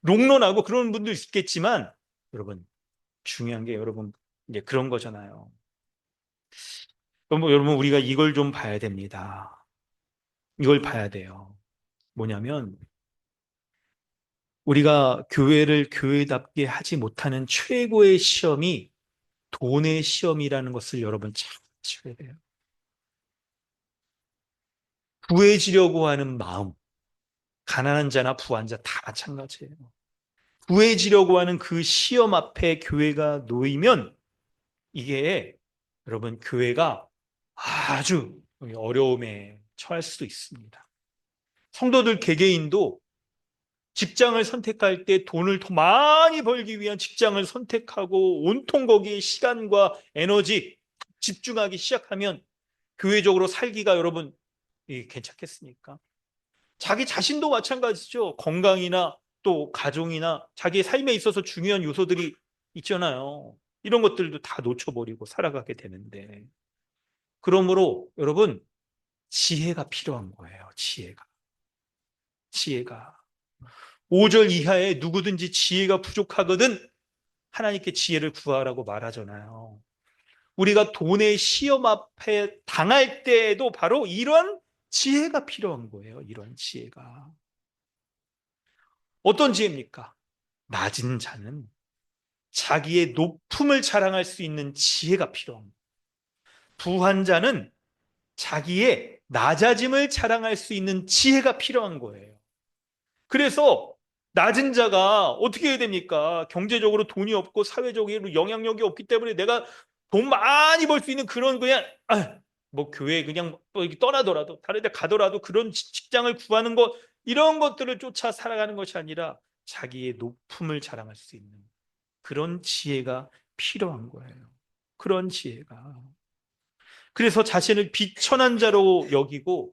롱런하고 그런 분도 있겠지만 여러분 중요한 게 여러분 이제 그런 거잖아요. 여러분 우리가 이걸 좀 봐야 됩니다. 이걸 봐야 돼요. 뭐냐면 우리가 교회를 교회답게 하지 못하는 최고의 시험이 돈의 시험이라는 것을 여러분 잘 아셔야 돼요. 구해지려고 하는 마음, 가난한 자나 부한 자 다 마찬가지예요. 구해지려고 하는 그 시험 앞에 교회가 놓이면 이게 여러분 교회가 아주 어려움에 처할 수도 있습니다. 성도들 개개인도 직장을 선택할 때 돈을 더 많이 벌기 위한 직장을 선택하고 온통 거기에 시간과 에너지 집중하기 시작하면 교회적으로 살기가 여러분 괜찮겠습니까? 자기 자신도 마찬가지죠. 건강이나 또 가정이나 자기의 삶에 있어서 중요한 요소들이 있잖아요. 이런 것들도 다 놓쳐버리고 살아가게 되는데. 그러므로 여러분, 지혜가 필요한 거예요. 지혜가. 지혜가. 5절 이하에 누구든지 지혜가 부족하거든 하나님께 지혜를 구하라고 말하잖아요. 우리가 돈의 시험 앞에 당할 때에도 바로 이런 지혜가 필요한 거예요. 이런 지혜가. 어떤 지혜입니까? 낮은 자는 자기의 높음을 자랑할 수 있는 지혜가 필요합니다. 부한 자는 자기의 낮아짐을 자랑할 수 있는 지혜가 필요한 거예요. 그래서 낮은 자가 어떻게 해야 됩니까? 경제적으로 돈이 없고 사회적으로 영향력이 없기 때문에 내가 돈 많이 벌 수 있는 그런 그냥 뭐 교회 그냥 뭐 이렇게 떠나더라도 다른 데 가더라도 그런 직장을 구하는 것 이런 것들을 쫓아 살아가는 것이 아니라 자기의 높음을 자랑할 수 있는 그런 지혜가 필요한 거예요. 그런 지혜가. 그래서 자신을 비천한 자로 여기고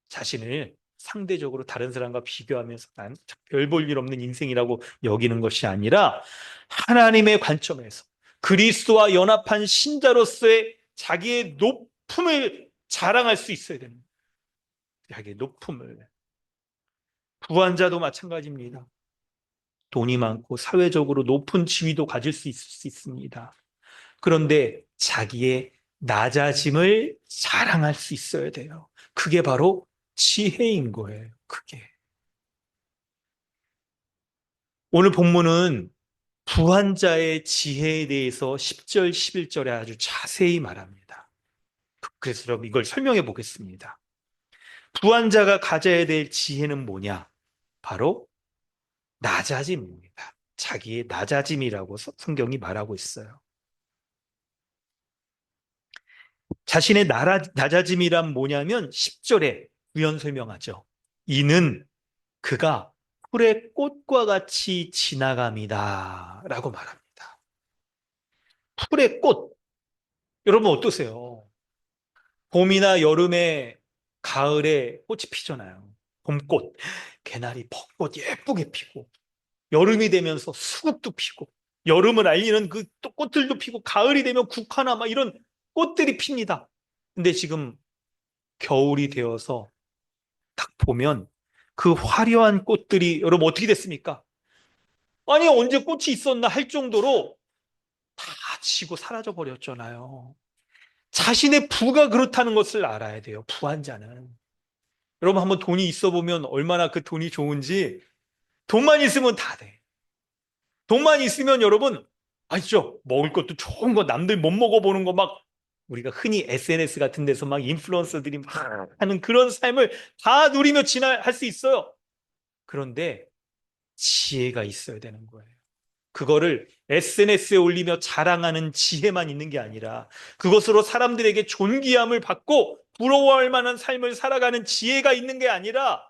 자신을 상대적으로 다른 사람과 비교하면서 난 별 볼 일 없는 인생이라고 여기는 것이 아니라 하나님의 관점에서 그리스도와 연합한 신자로서의 자기의 높음을 자랑할 수 있어야 됩니다. 자기의 높음을. 부한 자도 마찬가지입니다. 돈이 많고 사회적으로 높은 지위도 가질 수 있을 수 있습니다. 그런데 자기의 낮아짐을 자랑할 수 있어야 돼요. 그게 바로 지혜인 거예요. 그게. 오늘 본문은 부한 자의 지혜에 대해서 10절, 11절에 아주 자세히 말합니다. 그래서 여러분 이걸 설명해 보겠습니다. 부한 자가 가져야 될 지혜는 뭐냐? 바로 낮아짐입니다. 자기의 낮아짐이라고 성경이 말하고 있어요. 자신의 낮아짐이란 뭐냐면 10절에 부연 설명하죠. 이는 그가 풀의 꽃과 같이 지나갑니다. 라고 말합니다. 풀의 꽃. 여러분 어떠세요? 봄이나 여름에 가을에 꽃이 피잖아요. 봄꽃. 개나리 벚꽃 예쁘게 피고 여름이 되면서 수국도 피고 여름을 알리는 그 또 꽃들도 피고 가을이 되면 국화나 막 이런 꽃들이 핍니다. 근데 지금 겨울이 되어서 딱 보면 그 화려한 꽃들이 여러분 어떻게 됐습니까? 아니 언제 꽃이 있었나 할 정도로 다 지고 사라져 버렸잖아요. 자신의 부가 그렇다는 것을 알아야 돼요. 부한 자는. 여러분 한번 돈이 있어 보면 얼마나 그 돈이 좋은지 돈만 있으면 다 돼. 돈만 있으면 여러분 아시죠? 먹을 것도 좋은 거 남들 못 먹어보는 거 막 우리가 흔히 SNS 같은 데서 막 인플루언서들이 막 하는 그런 삶을 다 누리며 지나할 수 있어요. 그런데 지혜가 있어야 되는 거예요. 그거를 SNS에 올리며 자랑하는 지혜만 있는 게 아니라 그것으로 사람들에게 존귀함을 받고 부러워할 만한 삶을 살아가는 지혜가 있는 게 아니라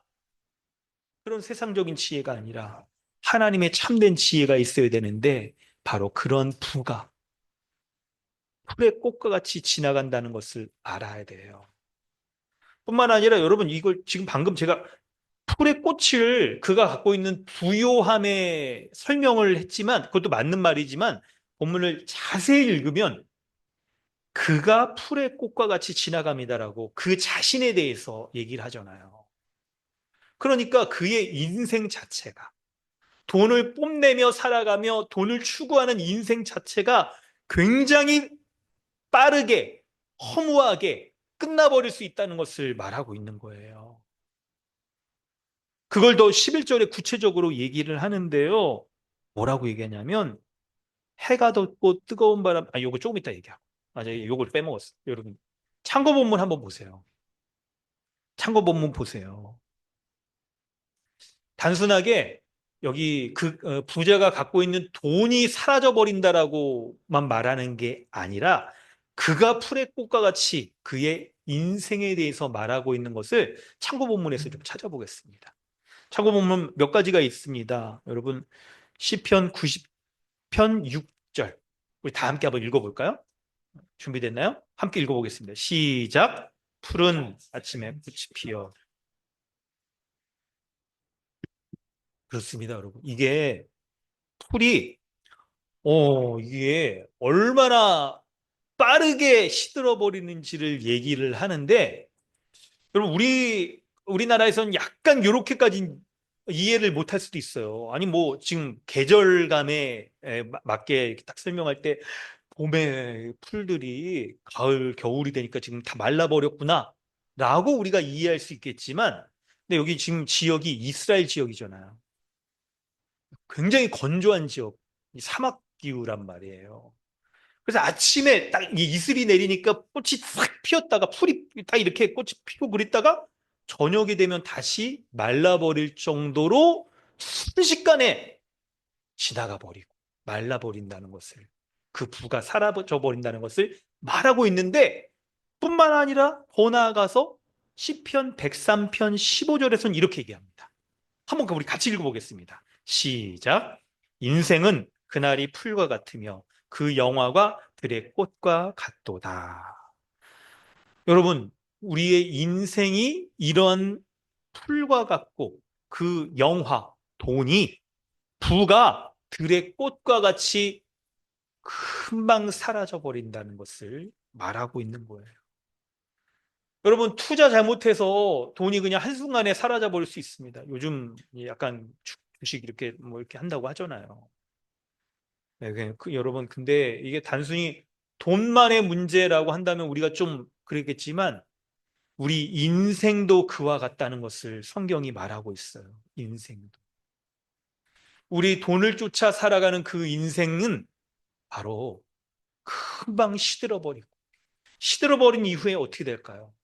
그런 세상적인 지혜가 아니라 하나님의 참된 지혜가 있어야 되는데 바로 그런 부가 풀의 꽃과 같이 지나간다는 것을 알아야 돼요. 뿐만 아니라 여러분 이걸 지금 방금 제가 풀의 꽃을 그가 갖고 있는 부요함에 설명을 했지만 그것도 맞는 말이지만 본문을 자세히 읽으면 그가 풀의 꽃과 같이 지나갑니다라고 그 자신에 대해서 얘기를 하잖아요. 그러니까 그의 인생 자체가 돈을 뽐내며 살아가며 돈을 추구하는 인생 자체가 굉장히 빠르게 허무하게 끝나버릴 수 있다는 것을 말하고 있는 거예요. 그걸 더 11절에 구체적으로 얘기를 하는데요. 뭐라고 얘기하냐면 해가 돋고 뜨거운 바람 요거 조금 이따 얘기하고 맞아요. 요걸 빼먹었어요. 여러분 참고 본문 한번 보세요. 참고 본문 보세요. 단순하게 여기 그 부자가 갖고 있는 돈이 사라져 버린다라고만 말하는 게 아니라 그가 풀의 꽃과 같이 그의 인생에 대해서 말하고 있는 것을 참고 본문에서 좀 찾아보겠습니다. 참고 본문 몇 가지가 있습니다. 여러분 시편 90편 6절 우리 다 함께 한번 읽어볼까요? 준비됐나요? 함께 읽어보겠습니다. 시작. 푸른 아침에 꽃이 피어. 그렇습니다, 여러분. 이게 풀이 이게 얼마나 빠르게 시들어 버리는지를 얘기를 하는데 여러분 우리나라에서는 약간 요렇게까지 이해를 못할 수도 있어요. 아니 뭐 지금 계절감에 맞게 이렇게 딱 설명할 때 봄에 풀들이 가을 겨울이 되니까 지금 다 말라버렸구나 라고 우리가 이해할 수 있겠지만 근데 여기 지금 지역이 이스라엘 지역이잖아요. 굉장히 건조한 지역, 이 사막 기후란 말이에요. 그래서 아침에 딱 이 이슬이 내리니까 꽃이 싹 피었다가 풀이 딱 이렇게 꽃이 피고 그랬다가 저녁이 되면 다시 말라버릴 정도로 순식간에 지나가 버리고 말라버린다는 것을 그 부가 사라져 버린다는 것을 말하고 있는데 뿐만 아니라 더 나아가서 시편 103편 15절에서는 이렇게 얘기합니다. 한번 우리 같이 읽어보겠습니다. 시작. 인생은 그날이 풀과 같으며 그 영화가 들의 꽃과 같도다. 여러분, 우리의 인생이 이런 풀과 같고 그 영화, 돈이, 부가 들의 꽃과 같이 금방 사라져 버린다는 것을 말하고 있는 거예요. 여러분, 투자 잘못해서 돈이 그냥 한순간에 사라져 버릴 수 있습니다. 요즘 약간 주식 이렇게 뭐 이렇게 한다고 하잖아요. 네, 여러분, 근데 이게 단순히 돈만의 문제라고 한다면 우리가 좀 그랬겠지만 우리 인생도 그와 같다는 것을 성경이 말하고 있어요. 인생도. 우리 돈을 쫓아 살아가는 그 인생은 바로 금방 시들어버리고, 시들어버린 이후에 어떻게 될까요?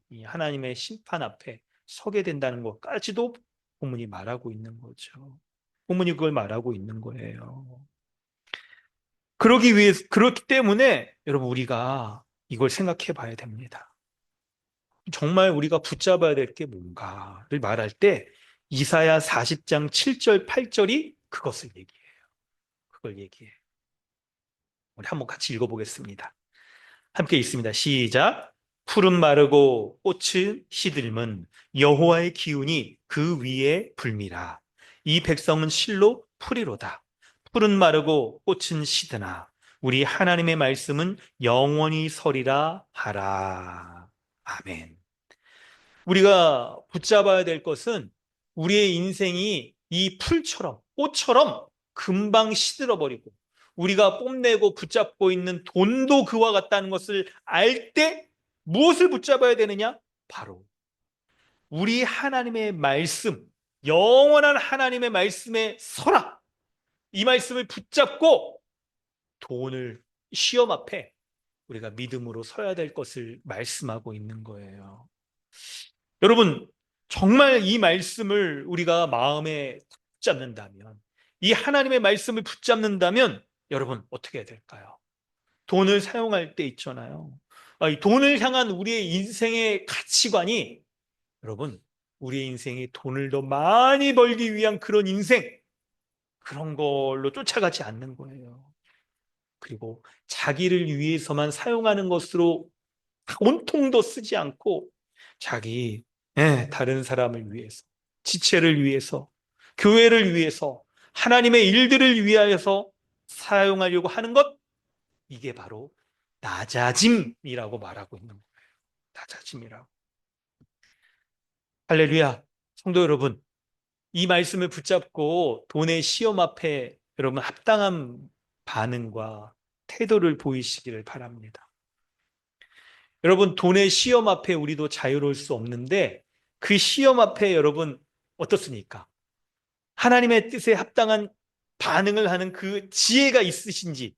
이 하나님의 심판 앞에 서게 된다는 것까지도 본문이 말하고 있는 거죠. 본문이 그걸 말하고 있는 거예요. 그렇기 때문에 여러분 우리가 이걸 생각해 봐야 됩니다. 정말 우리가 붙잡아야 될 게 뭔가를 말할 때 이사야 40장 7절, 8절이 그것을 얘기해요. 그걸 얘기해요. 우리 한번 같이 읽어보겠습니다. 함께 읽습니다. 시작. 푸른 마르고 꽃은 시들면 여호와의 기운이 그 위에 불미라. 이 백성은 실로 풀이로다. 푸른 마르고 꽃은 시드나 우리 하나님의 말씀은 영원히 서리라 하라. 아멘. 우리가 붙잡아야 될 것은 우리의 인생이 이 풀처럼, 꽃처럼 금방 시들어버리고 우리가 뽐내고 붙잡고 있는 돈도 그와 같다는 것을 알 때 무엇을 붙잡아야 되느냐? 바로 우리 하나님의 말씀, 영원한 하나님의 말씀에 서라. 이 말씀을 붙잡고 돈을 시험 앞에 우리가 믿음으로 서야 될 것을 말씀하고 있는 거예요. 여러분, 정말 이 말씀을 우리가 마음에 붙잡는다면, 이 하나님의 말씀을 붙잡는다면, 여러분, 어떻게 해야 될까요? 돈을 사용할 때 있잖아요. 이 돈을 향한 우리의 인생의 가치관이, 여러분, 우리의 인생이 돈을 더 많이 벌기 위한 그런 인생, 그런 걸로 쫓아가지 않는 거예요. 그리고 자기를 위해서만 사용하는 것으로 온통 더 쓰지 않고 자기 다른 사람을 위해서, 지체를 위해서, 교회를 위해서, 하나님의 일들을 위하여서 사용하려고 하는 것, 이게 바로 낮아짐이라고 말하고 있는 거예요. 낮아짐이라고. 할렐루야. 성도 여러분, 이 말씀을 붙잡고 돈의 시험 앞에 여러분 합당한 반응과 태도를 보이시기를 바랍니다. 여러분, 돈의 시험 앞에 우리도 자유로울 수 없는데 그 시험 앞에 여러분 어떻습니까? 하나님의 뜻에 합당한 반응을 하는 그 지혜가 있으신지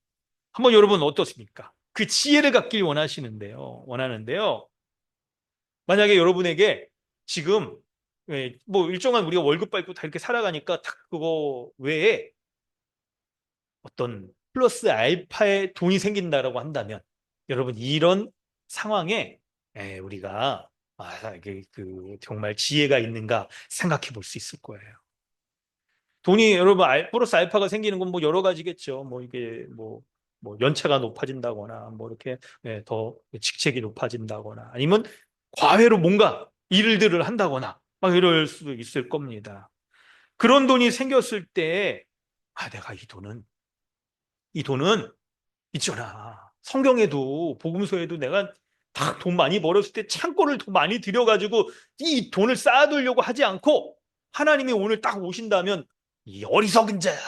한번 여러분 어떻습니까? 그 지혜를 갖길 원하는데요. 만약에 여러분에게 지금 뭐 일정한 우리가 월급 받고 다 이렇게 살아가니까 딱 그거 외에 어떤 플러스 알파의 돈이 생긴다라고 한다면 여러분 이런 상황에 우리가 정말 지혜가 있는가 생각해 볼 수 있을 거예요. 돈이 여러분 플러스 알파가 생기는 건 뭐 여러 가지겠죠. 뭐 이게 뭐 연차가 높아진다거나 뭐 이렇게 더 직책이 높아진다거나 아니면 과외로 뭔가 일들을 한다거나 막 이럴 수도 있을 겁니다. 그런 돈이 생겼을 때 내가 이 돈은 있잖아. 성경에도 복음서에도 내가 딱 돈 많이 벌었을 때 창고를 더 많이 들여가지고 이 돈을 쌓아두려고 하지 않고 하나님이 오늘 딱 오신다면 이 어리석은 자야.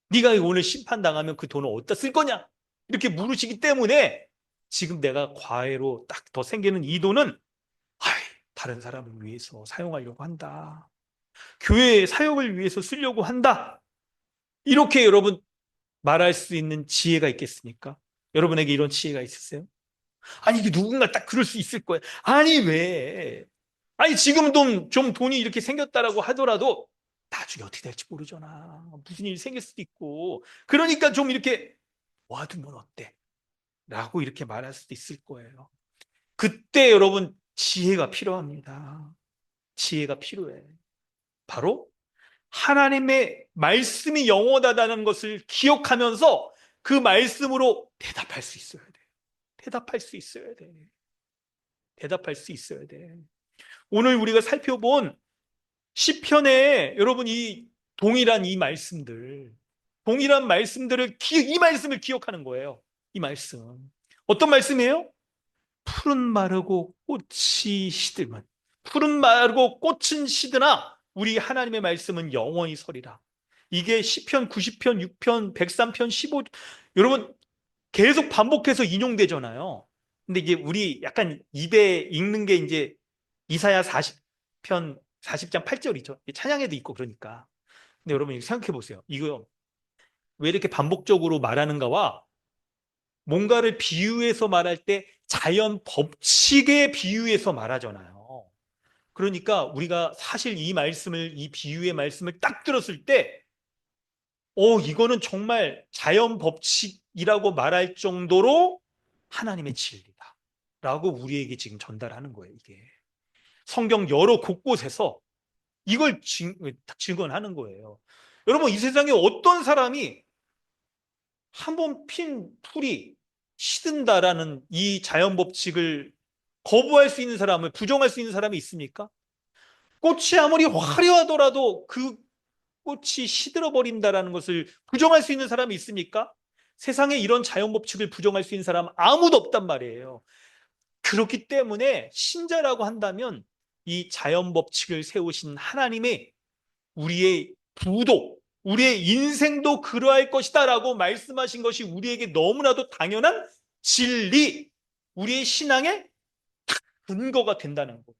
네가 오늘 심판당하면 그 돈을 어디다 쓸 거냐? 이렇게 물으시기 때문에 지금 내가 과외로 딱 더 생기는 이 돈은 다른 사람을 위해서 사용하려고 한다. 교회의 사역을 위해서 쓰려고 한다. 이렇게 여러분 말할 수 있는 지혜가 있겠습니까? 여러분에게 이런 지혜가 있으세요? 아니, 이게 누군가 딱 그럴 수 있을 거예요. 아니, 왜? 아니, 지금 좀 돈이 이렇게 생겼다라고 하더라도 나중에 어떻게 될지 모르잖아. 무슨 일이 생길 수도 있고. 그러니까 좀 이렇게 모아두면 어때? 라고 이렇게 말할 수도 있을 거예요. 그때 여러분 지혜가 필요합니다. 지혜가 필요해. 바로 하나님의 말씀이 영원하다는 것을 기억하면서 그 말씀으로 대답할 수 있어야 돼. 대답할 수 있어야 돼. 대답할 수 있어야 돼. 오늘 우리가 살펴본 시편에 여러분 이 동일한 이 말씀들, 동일한 말씀들을 이 말씀을 기억하는 거예요. 이 말씀. 어떤 말씀이에요? 푸른 마르고 꽃이 시들면 푸른 마르고 꽃은 시드나 우리 하나님의 말씀은 영원히 서리라. 이게 시편 90편, 6편, 103편, 15 여러분 계속 반복해서 인용되잖아요. 근데 이게 우리 약간 입에 읽는 게 이제 이사야 40편 40장 8절이죠. 찬양에도 있고 그러니까. 근데 여러분 생각해 보세요. 이거 왜 이렇게 반복적으로 말하는가와 뭔가를 비유해서 말할 때 자연 법칙에 비유해서 말하잖아요. 그러니까 우리가 사실 이 비유의 말씀을 딱 들었을 때, 이거는 정말 자연 법칙이라고 말할 정도로 하나님의 진리다. 라고 우리에게 지금 전달하는 거예요, 이게. 성경 여러 곳곳에서 이걸 증언하는 거예요. 여러분, 이 세상에 어떤 사람이 한 번 핀 풀이 시든다라는 이 자연 법칙을 거부할 수 있는 사람을, 부정할 수 있는 사람이 있습니까? 꽃이 아무리 화려하더라도 그 꽃이 시들어 버린다라는 것을 부정할 수 있는 사람이 있습니까? 세상에 이런 자연 법칙을 부정할 수 있는 사람 아무도 없단 말이에요. 그렇기 때문에 신자라고 한다면 이 자연 법칙을 세우신 하나님의 우리의 부도, 우리의 인생도 그러할 것이다라고 말씀하신 것이 우리에게 너무나도 당연한 진리, 우리의 신앙의 근거가 된다는 거.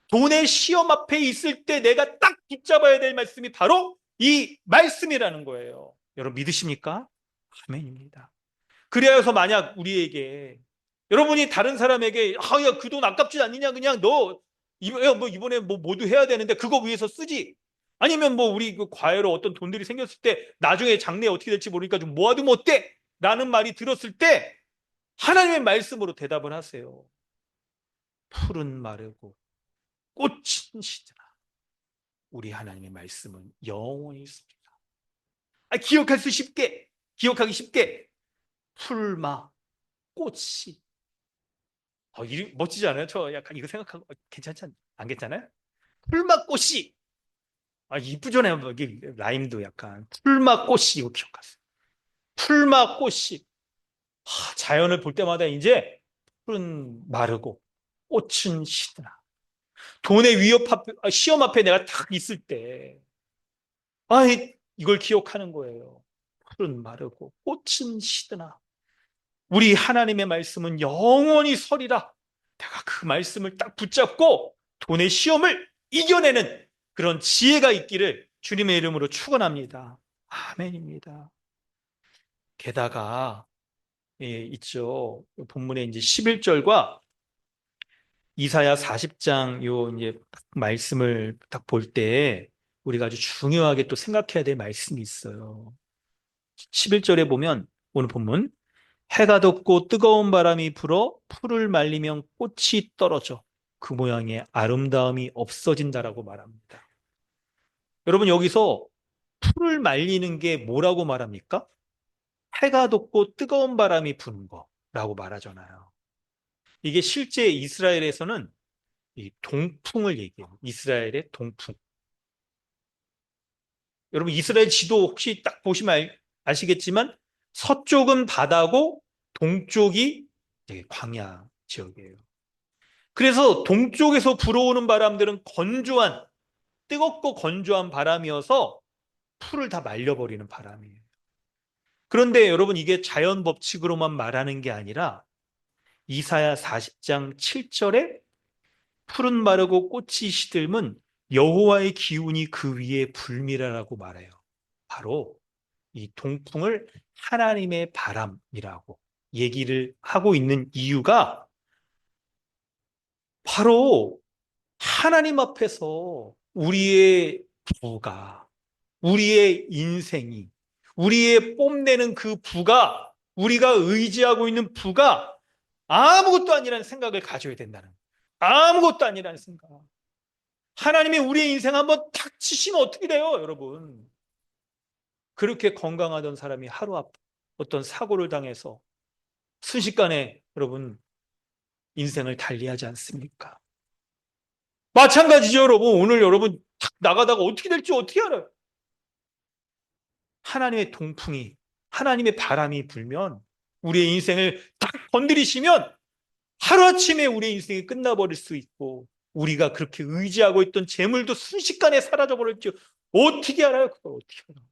돈의 시험 앞에 있을 때 내가 딱 붙잡아야 될 말씀이 바로 이 말씀이라는 거예요. 여러분 믿으십니까? 아멘입니다. 그래서 만약 우리에게 여러분이 다른 사람에게 야, 그 돈 아깝지 않느냐 그냥 너 이번에 뭐 모두 해야 되는데 그거 위해서 쓰지. 아니면 뭐 우리 그 과외로 어떤 돈들이 생겼을 때 나중에 장래에 어떻게 될지 모르니까 좀 모아두면 어때? 라는 말이 들었을 때 하나님의 말씀으로 대답을 하세요. 풀은 마르고 꽃은 시드나 우리 하나님의 말씀은 영원히 있습니다. 기억하기 쉽게 풀마 꽃이 멋지지 않아요? 저 약간 이거 생각하고 안 괜찮아요? 풀맛꽃이 이쁘잖아요. 여기 라임도 약간 풀맛꽃이 이거 기억하세요. 풀맛꽃이 자연을 볼 때마다 이제 풀은 마르고 꽃은 시드나 돈의 시험 앞에 내가 딱 있을 때 이걸 기억하는 거예요. 풀은 마르고 꽃은 시드나 우리 하나님의 말씀은 영원히 서리라. 내가 그 말씀을 딱 붙잡고 돈의 시험을 이겨내는 그런 지혜가 있기를 주님의 이름으로 축원합니다. 아멘입니다. 게다가 있죠. 본문에 이제 11절과 이사야 40장 요 이제 말씀을 딱 볼 때 우리가 아주 중요하게 또 생각해야 될 말씀이 있어요. 11절에 보면 오늘 본문 해가 돋고 뜨거운 바람이 불어 풀을 말리면 꽃이 떨어져 그 모양의 아름다움이 없어진다라고 말합니다. 여러분 여기서 풀을 말리는 게 뭐라고 말합니까? 해가 돋고 뜨거운 바람이 부는 거라고 말하잖아요. 이게 실제 이스라엘에서는 이 동풍을 얘기해요. 이스라엘의 동풍. 여러분 이스라엘 지도 혹시 딱 보시면 아시겠지만 서쪽은 바다고 동쪽이 되게 광야 지역이에요. 그래서 동쪽에서 불어오는 바람들은 뜨겁고 건조한 바람이어서 풀을 다 말려버리는 바람이에요. 그런데 여러분 이게 자연 법칙으로만 말하는 게 아니라 이사야 40장 7절에 풀은 마르고 꽃이 시들면 여호와의 기운이 그 위에 불미라라고 말해요. 바로 이 동풍을 하나님의 바람이라고 얘기를 하고 있는 이유가 바로 하나님 앞에서 우리의 부가, 우리의 인생이, 우리의 뽐내는 그 부가, 우리가 의지하고 있는 부가 아무것도 아니라는 생각을 가져야 된다는 거예요. 아무것도 아니라는 생각. 하나님이 우리의 인생 한번 탁 치시면 어떻게 돼요, 여러분? 그렇게 건강하던 사람이 하루 앞 어떤 사고를 당해서 순식간에 여러분 인생을 달리하지 않습니까? 마찬가지죠, 여러분. 오늘 여러분 탁 나가다가 어떻게 될지 어떻게 알아요? 하나님의 동풍이, 하나님의 바람이 불면 우리의 인생을 딱 건드리시면 하루아침에 우리의 인생이 끝나버릴 수 있고 우리가 그렇게 의지하고 있던 재물도 순식간에 사라져버릴지 어떻게 알아요? 그걸 어떻게 알아요?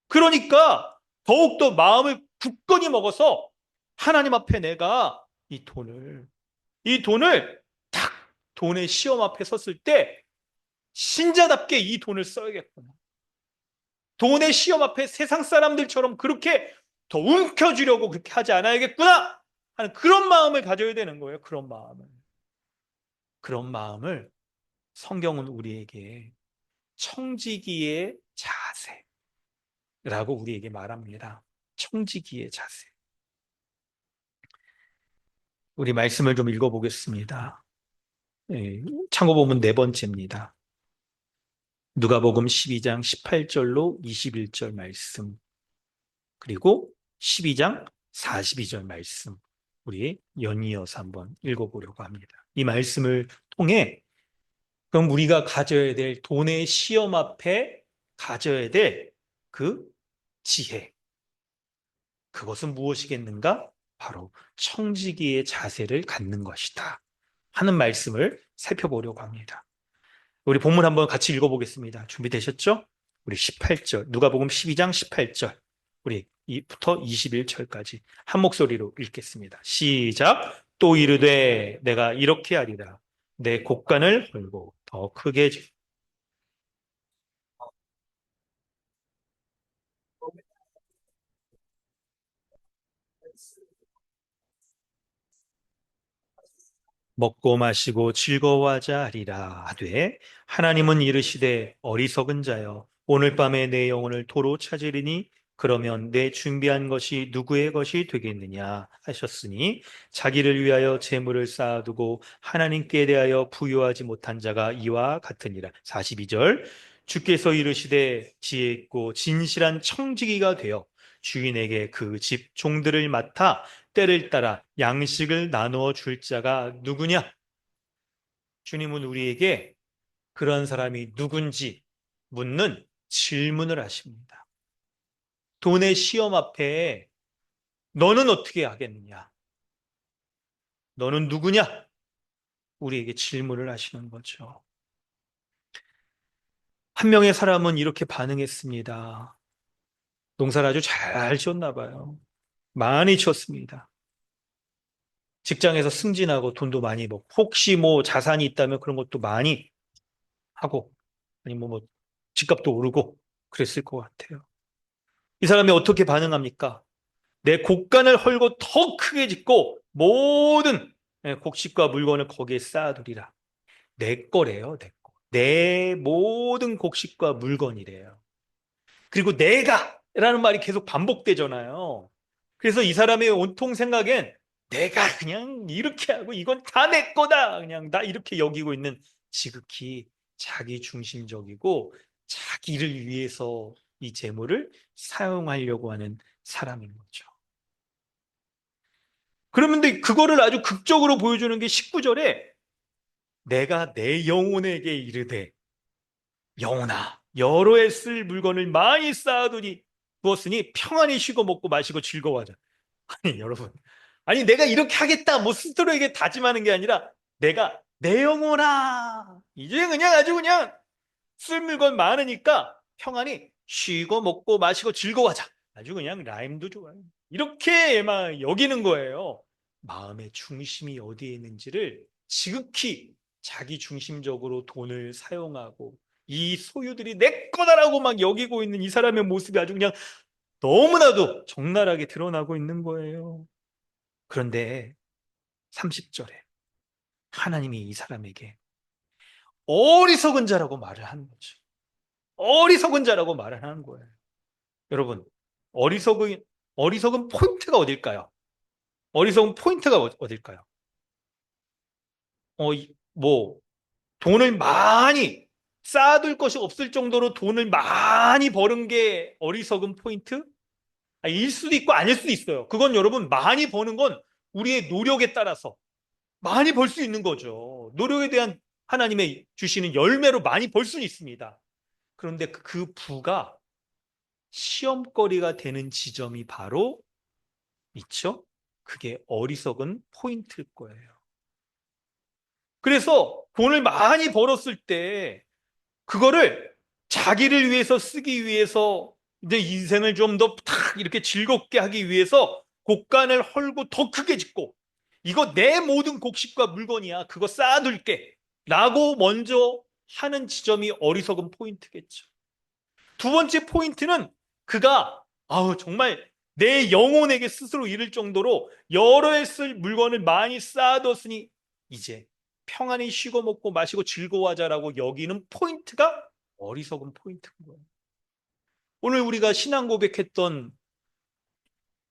그러니까 더욱더 마음을 굳건히 먹어서 하나님 앞에 내가 이 돈을 딱 돈의 시험 앞에 섰을 때 신자답게 이 돈을 써야겠구나. 돈의 시험 앞에 세상 사람들처럼 그렇게 더 움켜쥐려고 그렇게 하지 않아야겠구나 하는 그런 마음을 가져야 되는 거예요. 그런 마음을 성경은 우리에게 청지기의 자세라고 우리에게 말합니다. 청지기의 자세. 우리 말씀을 좀 읽어보겠습니다. 예, 창고본문 네 번째입니다. 누가복음 12장 18절로 21절 말씀, 그리고 12장 42절 말씀, 우리 연이어서 한번 읽어보려고 합니다. 이 말씀을 통해 그럼 우리가 가져야 될 돈의 시험 앞에 가져야 될 그 지혜, 그것은 무엇이겠는가? 바로 청지기의 자세를 갖는 것이다 하는 말씀을 살펴보려고 합니다. 우리 본문 한번 같이 읽어보겠습니다. 준비되셨죠? 우리 18절, 누가복음 12장 18절, 우리 이부터 21절까지 한 목소리로 읽겠습니다. 시작! 또 이르되 내가 이렇게 하리라. 내 곡간을 헐고 더 크게 먹고 마시고 즐거워하자 하리라 하되 하나님은 이르시되 어리석은 자여 오늘 밤에 내 영혼을 도로 찾으리니 그러면 내 준비한 것이 누구의 것이 되겠느냐 하셨으니 자기를 위하여 재물을 쌓아두고 하나님께 대하여 부유하지 못한 자가 이와 같으니라. 42절 주께서 이르시되 지혜 있고 진실한 청지기가 되어 주인에게 그 집 종들을 맡아 때를 따라 양식을 나누어 줄 자가 누구냐? 주님은 우리에게 그런 사람이 누군지 묻는 질문을 하십니다. 돈의 시험 앞에 너는 어떻게 하겠느냐? 너는 누구냐? 우리에게 질문을 하시는 거죠. 한 명의 사람은 이렇게 반응했습니다. 농사를 아주 잘 지었나 봐요. 많이 지었습니다. 직장에서 승진하고 돈도 많이 벌고 혹시 뭐 자산이 있다면 그런 것도 많이 하고 아니면 뭐 집값도 오르고 그랬을 것 같아요. 이 사람이 어떻게 반응합니까? 내 곡간을 헐고 더 크게 짓고 모든 곡식과 물건을 거기에 쌓아두리라. 내 거래요, 내 거. 내 모든 곡식과 물건이래요. 그리고 내가 라는 말이 계속 반복되잖아요. 그래서 이 사람의 온통 생각엔 내가 그냥 이렇게 하고 이건 다 내 거다. 그냥 나 이렇게 여기고 있는 지극히 자기 중심적이고 자기를 위해서 이 재물을 사용하려고 하는 사람인 거죠. 그러면 그거를 아주 극적으로 보여주는 게 19절에 내가 내 영혼에게 이르되 영혼아 여러 해 쓸 물건을 많이 쌓아두니 두었으니 평안히 쉬고 먹고 마시고 즐거워하자. 아니 여러분, 아니 내가 이렇게 하겠다 뭐 스스로에게 다짐하는 게 아니라 내가 내 영혼아 이제 그냥 아주 그냥 쓸 물건 많으니까 평안히 쉬고 먹고 마시고 즐거워하자. 아주 그냥 라임도 좋아요. 이렇게 막 여기는 거예요. 마음의 중심이 어디에 있는지를 지극히 자기 중심적으로 돈을 사용하고 이 소유들이 내 거다라고 막 여기고 있는 이 사람의 모습이 아주 그냥 너무나도 적나라하게 드러나고 있는 거예요. 그런데 30절에 하나님이 이 사람에게 어리석은 자라고 말을 하는 거죠. 어리석은 자라고 말을 하는 거예요. 여러분, 어리석은 포인트가 어딜까요? 어리석은 포인트가 어딜까요? 뭐, 돈을 많이 쌓아둘 것이 없을 정도로 돈을 많이 버는 게 어리석은 포인트? 일 수도 있고 아닐 수도 있어요. 그건 여러분, 많이 버는 건 우리의 노력에 따라서 많이 벌 수 있는 거죠. 노력에 대한 하나님의 주시는 열매로 많이 벌 수는 있습니다. 그런데 그 부가 시험거리가 되는 지점이 바로 있죠? 그게 어리석은 포인트일 거예요. 그래서 돈을 많이 벌었을 때 그거를 자기를 위해서 쓰기 위해서 이제 인생을 좀 더 탁 이렇게 즐겁게 하기 위해서 곡간을 헐고 더 크게 짓고 이거 내 모든 곡식과 물건이야. 그거 쌓아둘게. 라고 먼저 하는 지점이 어리석은 포인트겠죠. 두 번째 포인트는 그가 정말 내 영혼에게 스스로 이를 정도로 여러 해 쓸 물건을 많이 쌓아뒀으니 이제 평안히 쉬고 먹고 마시고 즐거워하자라고 여기는 포인트가 어리석은 포인트인 거예요. 오늘 우리가 신앙 고백했던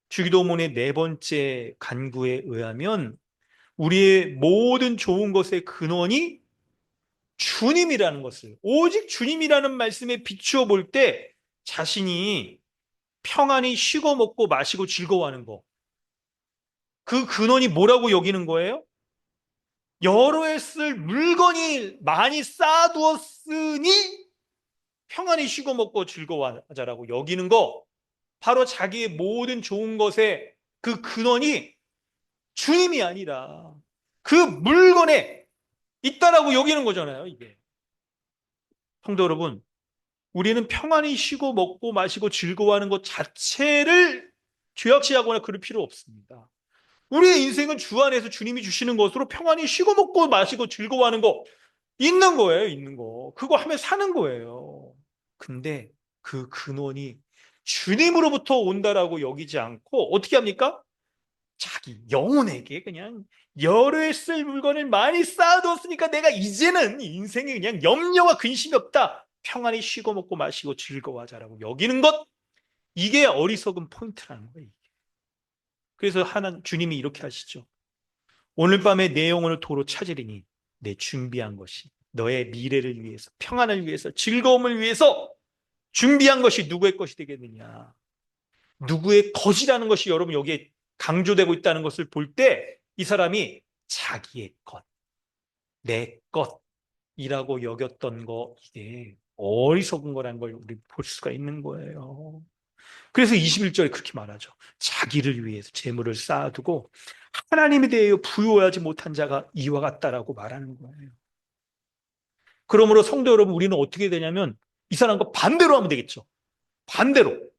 주기도문의 네 번째 간구에 의하면 우리의 모든 좋은 것의 근원이 주님이라는 것을, 오직 주님이라는 말씀에 비추어 볼 때 자신이 평안히 쉬고 먹고 마시고 즐거워하는 거, 그 근원이 뭐라고 여기는 거예요? 여러 해 쓸 물건이 많이 쌓아두었으니 평안히 쉬고 먹고 즐거워하자라고 여기는 거, 바로 자기의 모든 좋은 것의 그 근원이 주님이 아니라 그 물건에 있다라고 여기는 거잖아요, 이게. 성도 여러분, 우리는 평안히 쉬고 먹고 마시고 즐거워하는 것 자체를 죄악시하거나 그럴 필요 없습니다. 우리의 인생은 주 안에서 주님이 주시는 것으로 평안히 쉬고 먹고 마시고 즐거워하는 거 있는 거예요, 있는 거. 그거 하면 사는 거예요. 근데 그 근원이 주님으로부터 온다라고 여기지 않고 어떻게 합니까? 자기 영혼에게 그냥 여러 해 쓸 물건을 많이 쌓아뒀으니까 내가 이제는 인생에 그냥 염려와 근심이 없다. 평안히 쉬고 먹고 마시고 즐거워하자라고 여기는 것, 이게 어리석은 포인트라는 거예요. 그래서 주님이 이렇게 하시죠. 오늘 밤에 내 영혼을 도로 찾으리니 내 준비한 것이 너의 미래를 위해서, 평안을 위해서, 즐거움을 위해서 준비한 것이 누구의 것이 되겠느냐. 누구의 것이라는 것이 여러분 여기에 강조되고 있다는 것을 볼 때 이 사람이 자기의 것, 내 것이라고 여겼던 거, 이게 어리석은 거라는 걸 우리 볼 수가 있는 거예요. 그래서 21절에 그렇게 말하죠. 자기를 위해서 재물을 쌓아두고 하나님에 대하여 부요하지 못한 자가 이와 같다라고 말하는 거예요. 그러므로 성도 여러분, 우리는 어떻게 되냐면 이 사람과 반대로 하면 되겠죠. 반대로.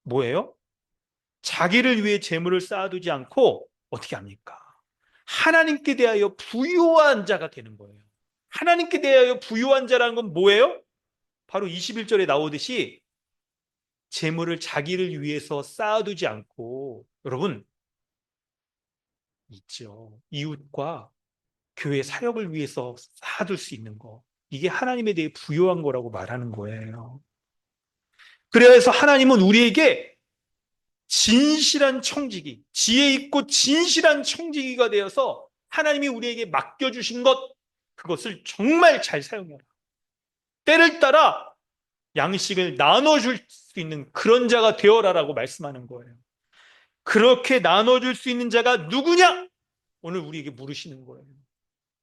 뭐예요? 자기를 위해 재물을 쌓아두지 않고 어떻게 합니까? 하나님께 대하여 부유한 자가 되는 거예요. 하나님께 대하여 부유한 자라는 건 뭐예요? 바로 21절에 나오듯이 재물을 자기를 위해서 쌓아두지 않고, 여러분 있죠. 이웃과 교회 사역을 위해서 쌓아둘 수 있는 거. 이게 하나님에 대해 부유한 거라고 말하는 거예요. 그래서 하나님은 우리에게 진실한 청지기, 지혜 있고 진실한 청지기가 되어서 하나님이 우리에게 맡겨주신 것, 그것을 정말 잘 사용해라. 때를 따라 양식을 나눠줄 수 있는 그런 자가 되어라라고 말씀하는 거예요. 그렇게 나눠줄 수 있는 자가 누구냐? 오늘 우리에게 물으시는 거예요.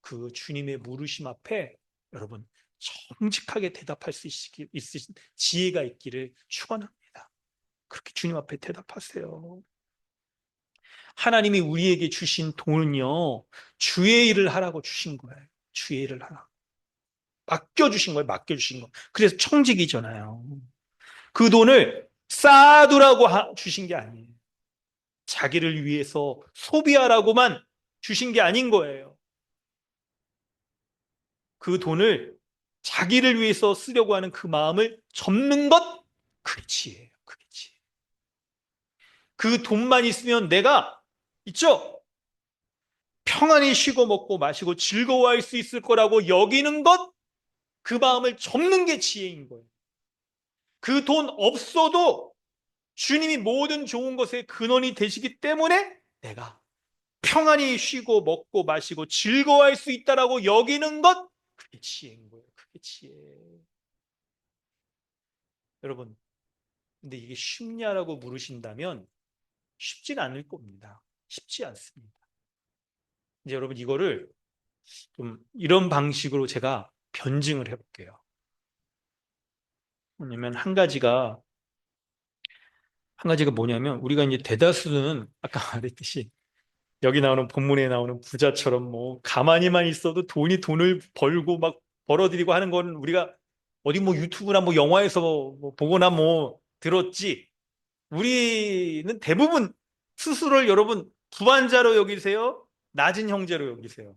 그 주님의 물으심 앞에 여러분 정직하게 대답할 수 있으신 지혜가 있기를 축원합니다. 그렇게 주님 앞에 대답하세요. 하나님이 우리에게 주신 돈은요, 주의 일을 하라고 주신 거예요. 주의 일을 하라. 맡겨주신 거예요. 맡겨주신 거. 그래서 청직이잖아요. 그 돈을 쌓아두라고 주신 게 아니에요. 자기를 위해서 소비하라고만 주신 게 아닌 거예요. 그 돈을 자기를 위해서 쓰려고 하는 그 마음을 접는 것, 그게 지혜예요. 그게 지혜. 그 돈만 있으면 내가 있죠? 평안히 쉬고 먹고 마시고 즐거워할 수 있을 거라고 여기는 것, 그 마음을 접는 게 지혜인 거예요. 그 돈 없어도 주님이 모든 좋은 것의 근원이 되시기 때문에 내가 평안히 쉬고 먹고 마시고 즐거워할 수 있다라고 여기는 것, 그게 지혜인 거예요. 그게 지혜. 여러분, 근데 이게 쉽냐라고 물으신다면 쉽진 않을 겁니다. 쉽지 않습니다. 이제 여러분 이거를 좀 이런 방식으로 제가 변증을 해볼게요. 왜냐면 한 가지가 뭐냐면 우리가 이제 대다수는 아까 말했듯이 여기 나오는 본문에 나오는 부자처럼 뭐 가만히만 있어도 돈을 벌고 막 벌어들이고 하는 건 우리가 어디 뭐 유튜브나 뭐 영화에서 뭐 보거나 뭐 들었지. 우리는 대부분 스스로를 여러분 부한자로 여기세요? 낮은 형제로 여기세요.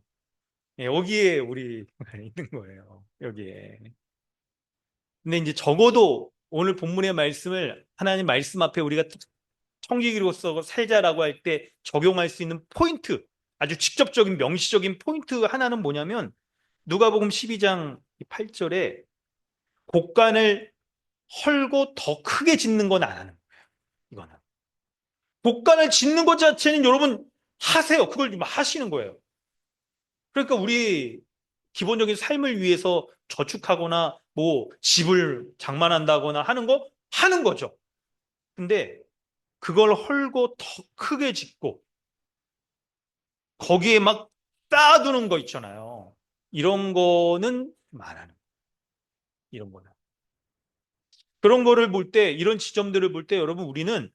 예, 여기에 우리가 있는 거예요. 여기에. 근데 이제 적어도 오늘 본문의 말씀을 하나님 말씀 앞에 우리가 청지기로서 살자라고 할 때 적용할 수 있는 포인트, 아주 직접적인 명시적인 포인트 하나는 뭐냐면 누가복음 12장 8절에 곡간을 헐고 더 크게 짓는 건 안 하는 거예요. 이거는. 곡간을 짓는 것 자체는 여러분 하세요. 그걸 좀 하시는 거예요. 그러니까 우리 기본적인 삶을 위해서 저축하거나 뭐 집을 장만한다거나 하는 거 하는 거죠. 근데 그걸 헐고 더 크게 짓고 거기에 막 쌓아두는 거 있잖아요. 이런 거는 말하는 이런 거는. 그런 거를 볼 때, 이런 지점들을 볼 때 여러분 우리는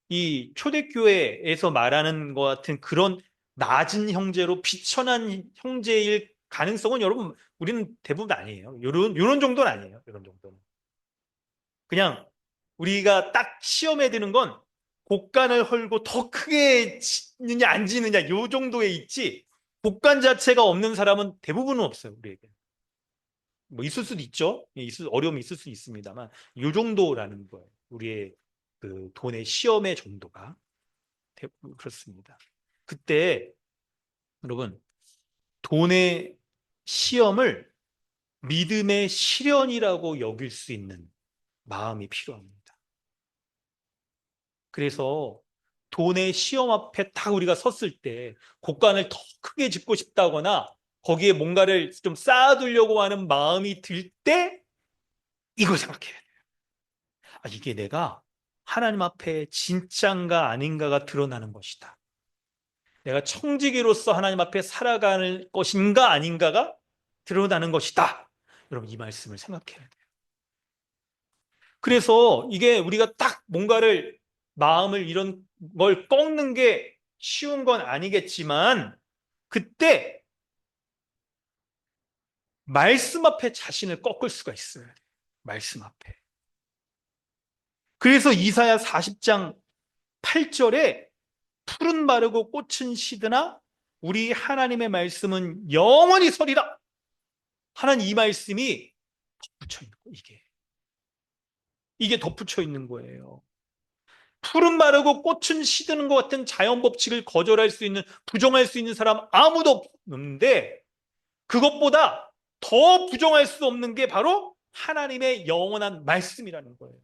이 초대교회에서 말하는 것 같은 그런 낮은 형제로 비천한 형제일 가능성은 여러분 우리는 대부분 아니에요. 요런 정도는 아니에요. 이런 정도는. 그냥 우리가 딱 시험에 드는 건 곡간을 헐고 더 크게 짓느냐 안 짓느냐 요 정도에 있지 곡간 자체가 없는 사람은 대부분은 없어요. 우리에게. 뭐 있을 수도 있죠. 예, 어려움이 있을 수 있습니다만 요 정도라는 거예요. 우리의 그 돈의 시험의 정도가 그렇습니다. 그때 여러분 돈의 시험을 믿음의 시련이라고 여길 수 있는 마음이 필요합니다. 그래서 돈의 시험 앞에 딱 우리가 섰을 때 곡간을 더 크게 짓고 싶다거나 거기에 뭔가를 좀 쌓아두려고 하는 마음이 들 때 이걸 생각해야 돼요. 아, 이게 내가 하나님 앞에 진짜인가 아닌가가 드러나는 것이다. 내가 청지기로서 하나님 앞에 살아가는 것인가 아닌가가 드러나는 것이다. 여러분 이 말씀을 생각해야 돼요. 그래서 이게 우리가 딱 뭔가를 마음을 이런 걸 꺾는 게 쉬운 건 아니겠지만 그때 말씀 앞에 자신을 꺾을 수가 있어요. 말씀 앞에. 그래서 이사야 40장 8절에 푸른 마르고 꽃은 시드나 우리 하나님의 말씀은 영원히 서리라. 하나님 이 말씀이 덧붙여 있는 거예요. 이게 덧붙여 있는 거예요. 푸른 마르고 꽃은 시드는 것 같은 자연 법칙을 거절할 수 있는 부정할 수 있는 사람 아무도 없는데 그것보다 더 부정할 수 없는 게 바로 하나님의 영원한 말씀이라는 거예요.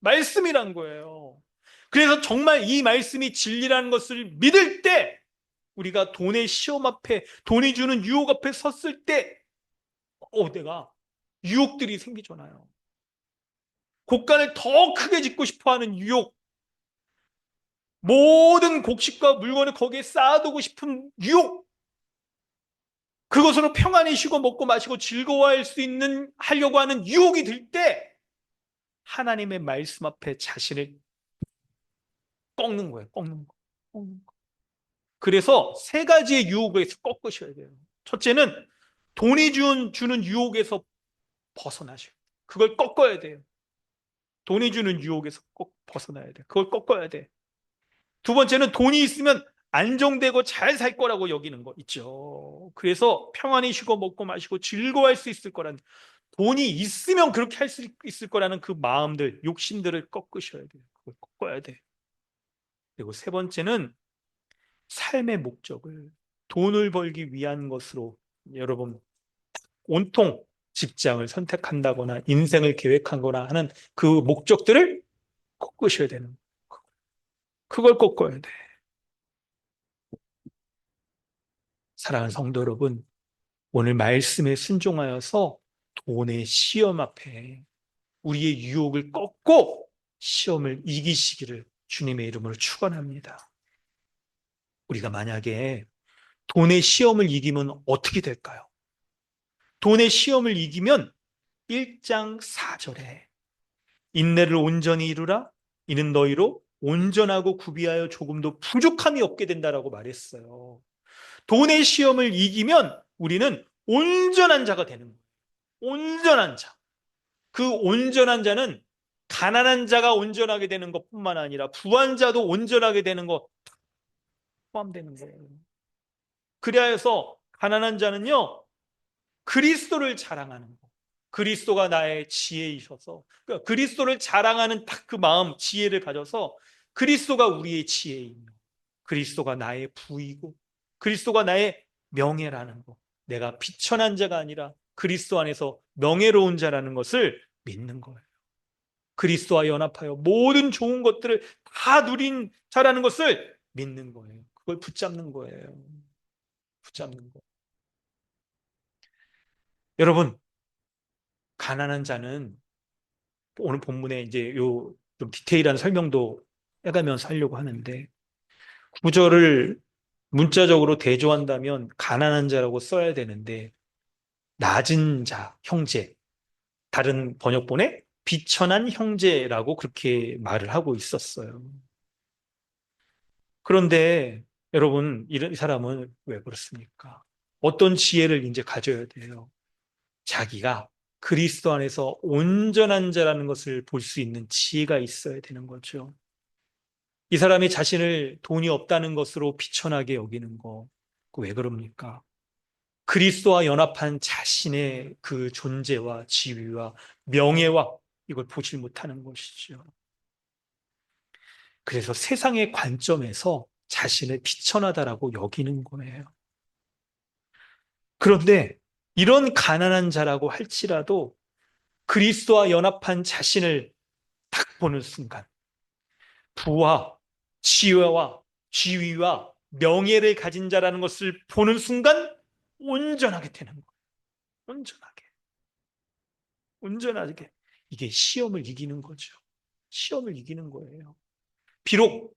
말씀이란 거예요. 그래서 정말 이 말씀이 진리라는 것을 믿을 때 우리가 돈의 시험 앞에 돈이 주는 유혹 앞에 섰을 때 내가 유혹들이 생기잖아요. 곡간을 더 크게 짓고 싶어하는 유혹, 모든 곡식과 물건을 거기에 쌓아두고 싶은 유혹, 그것으로 평안히 쉬고 먹고 마시고 즐거워할 수 있는 하려고 하는 유혹이 들 때 하나님의 말씀 앞에 자신을 꺾는 거예요. 꺾는 거. 꺾는 거. 그래서 세 가지의 유혹에서 꺾으셔야 돼요. 첫째는 돈이 주는 유혹에서 벗어나셔야 돼요. 그걸 꺾어야 돼요. 돈이 주는 유혹에서 꼭 벗어나야 돼. 그걸 꺾어야 돼. 두 번째는 돈이 있으면 안정되고 잘 살 거라고 여기는 거 있죠. 그래서 평안히 쉬고 먹고 마시고 즐거워할 수 있을 거라는 돈이 있으면 그렇게 할 수 있을 거라는 그 마음들, 욕심들을 꺾으셔야 돼요. 그걸 꺾어야 돼. 그리고 세 번째는 삶의 목적을 돈을 벌기 위한 것으로 여러분 온통 직장을 선택한다거나 인생을 계획하거나 하는 그 목적들을 꺾으셔야 되는 거예요. 그걸 꺾어야 돼. 사랑하는 성도 여러분, 오늘 말씀에 순종하여서 돈의 시험 앞에 우리의 유혹을 꺾고 시험을 이기시기를 주님의 이름으로 축원합니다. 우리가 만약에 돈의 시험을 이기면 어떻게 될까요? 돈의 시험을 이기면 1장 4절에 인내를 온전히 이루라 이는 너희로 온전하고 구비하여 조금도 부족함이 없게 된다라고 말했어요. 돈의 시험을 이기면 우리는 온전한 자가 되는 거예요. 온전한 자. 그 온전한 자는 가난한 자가 온전하게 되는 것뿐만 아니라 부한 자도 온전하게 되는 것 포함되는 거예요. 그리하여서 가난한 자는요, 그리스도를 자랑하는 거. 그리스도가 나의 지혜이셔서, 그러니까 그리스도를 자랑하는 딱 그 마음, 지혜를 가져서 그리스도가 우리의 지혜이며 그리스도가 나의 부이고 그리스도가 나의 명예라는 거. 내가 비천한 자가 아니라 그리스도 안에서 명예로운 자라는 것을 믿는 거예요. 그리스도와 연합하여 모든 좋은 것들을 다 누린 자라는 것을 믿는 거예요. 그걸 붙잡는 거예요. 붙잡는 거. 여러분, 가난한 자는 오늘 본문에 이제 요 좀 디테일한 설명도 해가면서 하려고 하는데 구절을 문자적으로 대조한다면 가난한 자라고 써야 되는데 낮은 자, 형제, 다른 번역본에 비천한 형제라고 그렇게 말을 하고 있었어요. 그런데 여러분, 이런 사람은 왜 그렇습니까? 어떤 지혜를 이제 가져야 돼요? 자기가 그리스도 안에서 온전한 자라는 것을 볼 수 있는 지혜가 있어야 되는 거죠. 이 사람이 자신을 돈이 없다는 것으로 비천하게 여기는 거, 그거 왜 그럽니까? 그리스도와 연합한 자신의 그 존재와 지위와 명예와 이걸 보지 못하는 것이죠. 그래서 세상의 관점에서 자신을 비천하다라고 여기는 거예요. 그런데 이런 가난한 자라고 할지라도 그리스도와 연합한 자신을 딱 보는 순간 부와 지혜와 지위와 명예를 가진 자라는 것을 보는 순간 온전하게 되는 거예요. 온전하게. 온전하게. 이게 시험을 이기는 거죠. 시험을 이기는 거예요. 비록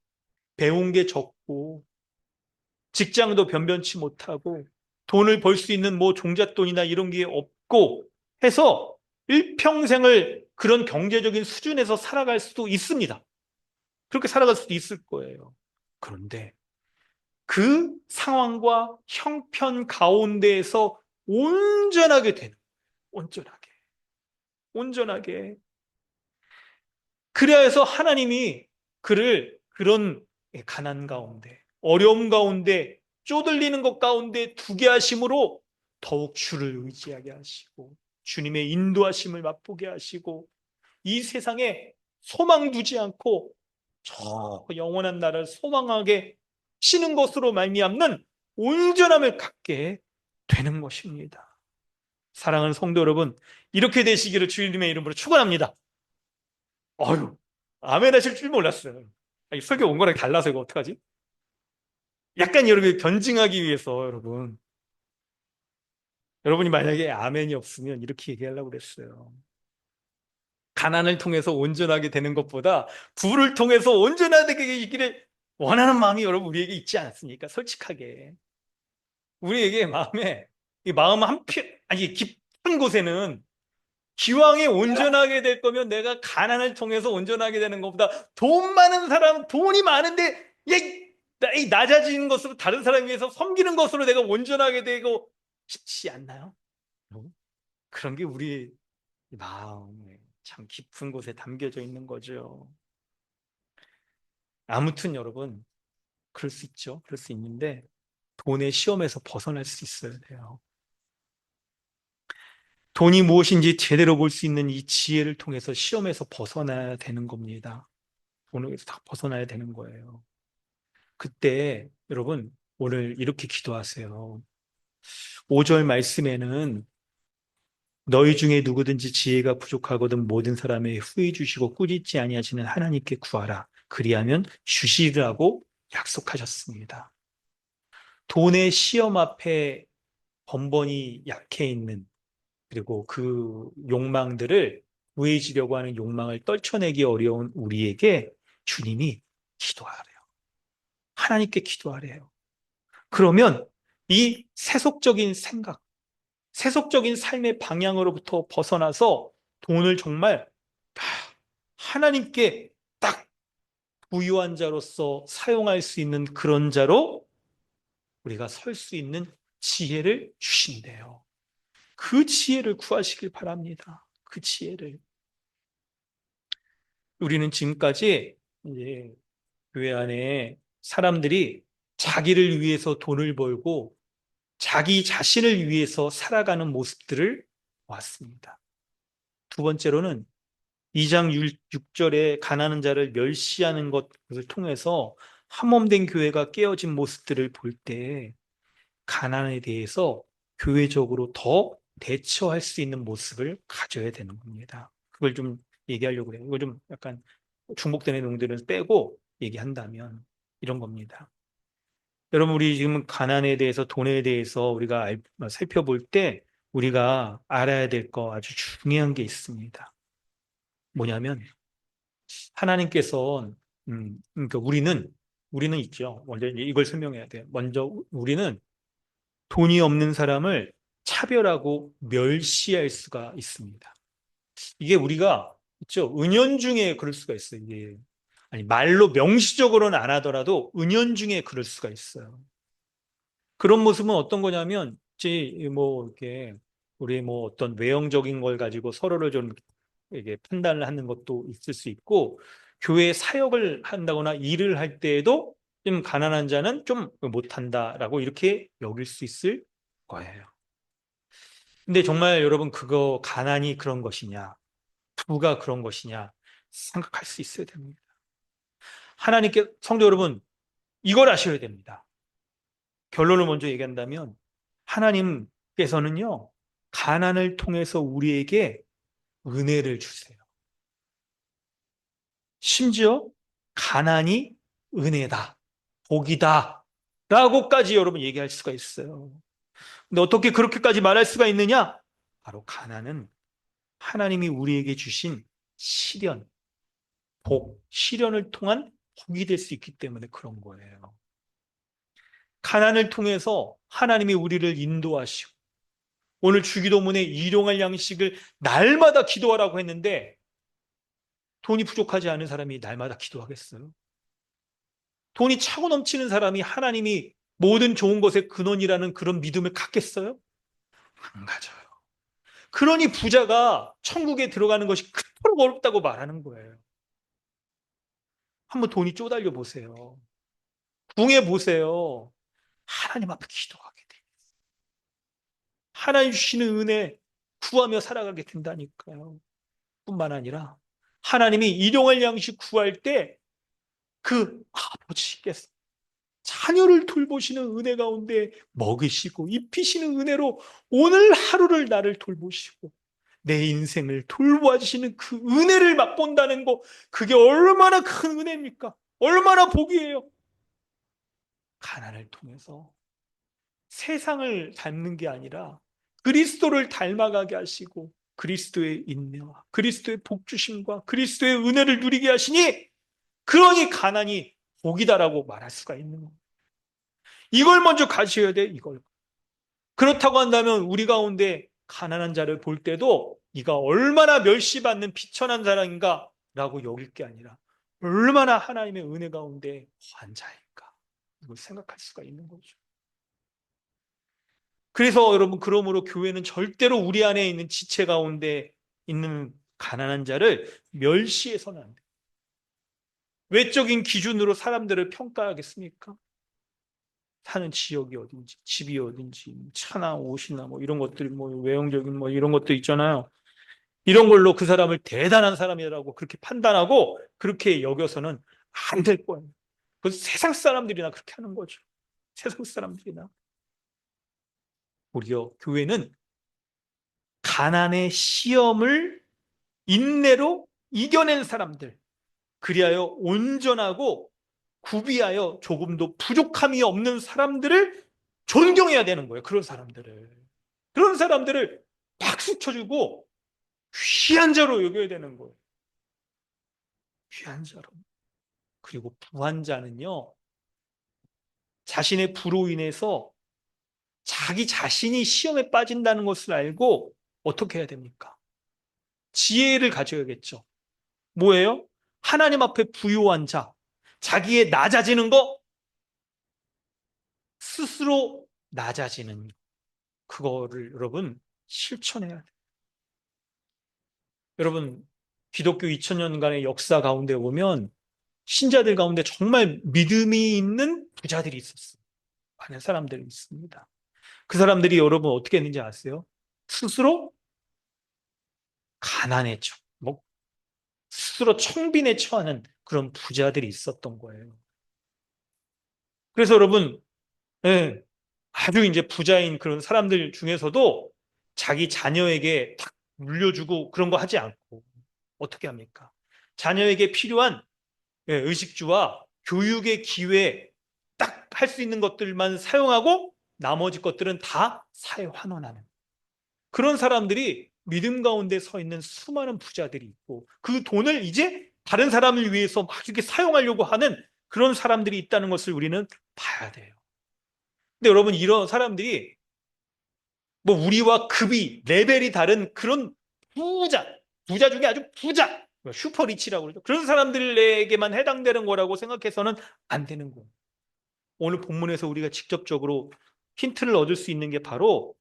배운 게 적고 직장도 변변치 못하고 돈을 벌 수 있는 뭐 종잣돈이나 이런 게 없고 해서 일평생을 그런 경제적인 수준에서 살아갈 수도 있습니다. 그렇게 살아갈 수도 있을 거예요. 그런데 그 상황과 형편 가운데에서 온전하게 되는, 온전하게, 온전하게. 그래야 해서 하나님이 그를 그런 가난 가운데, 어려움 가운데, 쪼들리는 것 가운데 두게 하심으로 더욱 주를 의지하게 하시고, 주님의 인도하심을 맛보게 하시고, 이 세상에 소망 두지 않고 저 영원한 나라를 소망하게 치는 것으로 말미암는 온전함을 갖게 되는 것입니다. 사랑하는 성도 여러분, 이렇게 되시기를 주님의 이름으로 축원합니다. 아유, 아멘 하실 줄 몰랐어요. 아니, 설교 온 거랑 달라서 이거 어떡하지? 약간 여러분 변증하기 위해서 여러분이 만약에 아멘이 없으면 이렇게 얘기하려고 그랬어요. 가난을 통해서 온전하게 되는 것보다 부를 통해서 온전하게 되기를 원하는 마음이 여러분 우리에게 있지 않습니까? 솔직하게. 우리에게 마음에, 이 마음 아니, 깊은 곳에는 기왕에 온전하게 될 거면 내가 가난을 통해서 온전하게 되는 것보다 돈 많은 사람, 돈이 많은데, 이 낮아지는 것으로 다른 사람 위해서 섬기는 것으로 내가 온전하게 되고 싶지 않나요? 그런 게 우리 마음에 참 깊은 곳에 담겨져 있는 거죠. 아무튼 여러분, 그럴 수 있죠. 그럴 수 있는데, 돈의 시험에서 벗어날 수 있어야 돼요. 돈이 무엇인지 제대로 볼 수 있는 이 지혜를 통해서 시험에서 벗어나야 되는 겁니다. 돈에서 다 벗어나야 되는 거예요. 그때 여러분 오늘 이렇게 기도하세요. 5절 말씀에는 너희 중에 누구든지 지혜가 부족하거든 모든 사람의 후히 주시고 꾸짖지 아니하시는 하나님께 구하라. 그리하면 주시리라고 약속하셨습니다. 돈의 시험 앞에 번번이 약해 있는 그리고 그 욕망들을 구해지려고 하는 욕망을 떨쳐내기 어려운 우리에게 주님이 기도하래요. 하나님께 기도하래요. 그러면 이 세속적인 생각, 세속적인 삶의 방향으로부터 벗어나서 돈을 정말 하나님께 딱 부유한 자로서 사용할 수 있는 그런 자로 우리가 설 수 있는 지혜를 주신대요. 그 지혜를 구하시길 바랍니다. 그 지혜를. 우리는 지금까지 이제 교회 안에 사람들이 자기를 위해서 돈을 벌고 자기 자신을 위해서 살아가는 모습들을 보았습니다. 두 번째로는 2장 6절에 가난한 자를 멸시하는 것을 통해서 함엄된 교회가 깨어진 모습들을 볼 때 가난에 대해서 교회적으로 더 대처할 수 있는 모습을 가져야 되는 겁니다. 그걸 좀 얘기하려고 그래요. 이거 좀 약간 중복되는 내용들을 빼고 얘기한다면 이런 겁니다. 여러분, 우리 지금 가난에 대해서, 돈에 대해서 우리가 살펴볼 때 우리가 알아야 될 거 아주 중요한 게 있습니다. 뭐냐면 하나님께서 그러니까 우리는 있죠. 먼저 이걸 설명해야 돼요. 먼저 우리는 돈이 없는 사람을 차별하고 멸시할 수가 있습니다. 이게 우리가 있죠. 은연중에 그럴 수가 있어요. 이게 아니 말로 명시적으로는 안 하더라도 은연중에 그럴 수가 있어요. 그런 모습은 어떤 거냐면 이제 뭐 이렇게 우리 뭐 어떤 외형적인 걸 가지고 서로를 좀 이게 판단을 하는 것도 있을 수 있고 교회 사역을 한다거나 일을 할 때에도 좀 가난한 자는 좀 못한다라고 이렇게 여길 수 있을 거예요. 근데 정말 여러분 그거 가난이 그런 것이냐 부가 그런 것이냐 생각할 수 있어야 됩니다. 하나님께 성도 여러분 이걸 아셔야 됩니다. 결론을 먼저 얘기한다면 하나님께서는요 가난을 통해서 우리에게 은혜를 주세요. 심지어 가난이 은혜다, 복이다 라고까지 여러분 얘기할 수가 있어요. 근데 어떻게 그렇게까지 말할 수가 있느냐? 바로 가난은 하나님이 우리에게 주신 시련, 복, 시련을 통한 복이 될 수 있기 때문에 그런 거예요. 가난을 통해서 하나님이 우리를 인도하시고 오늘 주기도문에 일용할 양식을 날마다 기도하라고 했는데 돈이 부족하지 않은 사람이 날마다 기도하겠어요? 돈이 차고 넘치는 사람이 하나님이 모든 좋은 것의 근원이라는 그런 믿음을 갖겠어요? 안 가져요. 그러니 부자가 천국에 들어가는 것이 그토록 어렵다고 말하는 거예요. 한번 돈이 쪼달려 보세요. 궁해 보세요. 하나님 앞에 기도하게 돼. 하나님 주시는 은혜 구하며 살아가게 된다니까요. 뿐만 아니라 하나님이 일용할 양식 구할 때 그 아버지께서 자녀를 돌보시는 은혜 가운데 먹이시고 입히시는 은혜로 오늘 하루를 나를 돌보시고 내 인생을 돌보아주시는 그 은혜를 맛본다는 거 그게 얼마나 큰 은혜입니까? 얼마나 복이에요. 가난을 통해서 세상을 닮는 게 아니라 그리스도를 닮아가게 하시고 그리스도의 인내와 그리스도의 복주심과 그리스도의 은혜를 누리게 하시니 그러니 가난이 복이다라고 말할 수가 있는 겁니다. 이걸 먼저 가셔야 돼, 이걸. 그렇다고 한다면 우리 가운데 가난한 자를 볼 때도 네가 얼마나 멸시받는 비천한 사람인가 라고 여길 게 아니라 얼마나 하나님의 은혜 가운데 환자인가 이걸 생각할 수가 있는 거죠. 그래서 여러분 그러므로 교회는 절대로 우리 안에 있는 지체 가운데 있는 가난한 자를 멸시해서는 안 돼요. 외적인 기준으로 사람들을 평가하겠습니까? 사는 지역이 어딘지, 집이 어딘지, 차나 옷이나 뭐 이런 것들, 뭐 외형적인 뭐 이런 것도 있잖아요. 이런 걸로 그 사람을 대단한 사람이라고 그렇게 판단하고 그렇게 여겨서는 안 될 거예요. 그 세상 사람들이나 그렇게 하는 거죠. 세상 사람들이나. 오히려 교회는 가난의 시험을 인내로 이겨낸 사람들, 그리하여 온전하고 구비하여 조금도 부족함이 없는 사람들을 존경해야 되는 거예요. 그런 사람들을 박수 쳐주고 귀한 자로 여겨야 되는 거예요. 귀한 자로. 그리고 부한 자는요, 자신의 부로 인해서 자기 자신이 시험에 빠진다는 것을 알고 어떻게 해야 됩니까? 지혜를 가져야겠죠. 뭐예요? 하나님 앞에 부요한 자, 자기의 낮아지는 거, 스스로 낮아지는 그거를 여러분 실천해야 돼요. 여러분 기독교 2000년간의 역사 가운데 보면 신자들 가운데 정말 믿음이 있는 부자들이 있었어요. 많은 사람들이 있습니다. 그 사람들이 여러분 어떻게 했는지 아세요? 스스로 가난했죠. 뭐 스스로 청빈에 처하는 그런 부자들이 있었던 거예요. 그래서 여러분, 예, 아주 이제 부자인 그런 사람들 중에서도 자기 자녀에게 탁 물려주고 그런 거 하지 않고 어떻게 합니까? 자녀에게 필요한 의식주와 교육의 기회 딱 할 수 있는 것들만 사용하고 나머지 것들은 다 사회 환원하는 그런 사람들이 믿음 가운데 서 있는 수많은 부자들이 있고 그 돈을 이제 다른 사람을 위해서 막 이렇게 사용하려고 하는 그런 사람들이 있다는 것을 우리는 봐야 돼요. 근데 여러분 이런 사람들이 뭐 우리와 급이 레벨이 다른 그런 부자, 부자 중에 아주 부자, 슈퍼리치라고 그러죠. 그런 사람들에게만 해당되는 거라고 생각해서는 안 되는 거예요. 오늘 본문에서 우리가 직접적으로 힌트를 얻을 수 있는 게 바로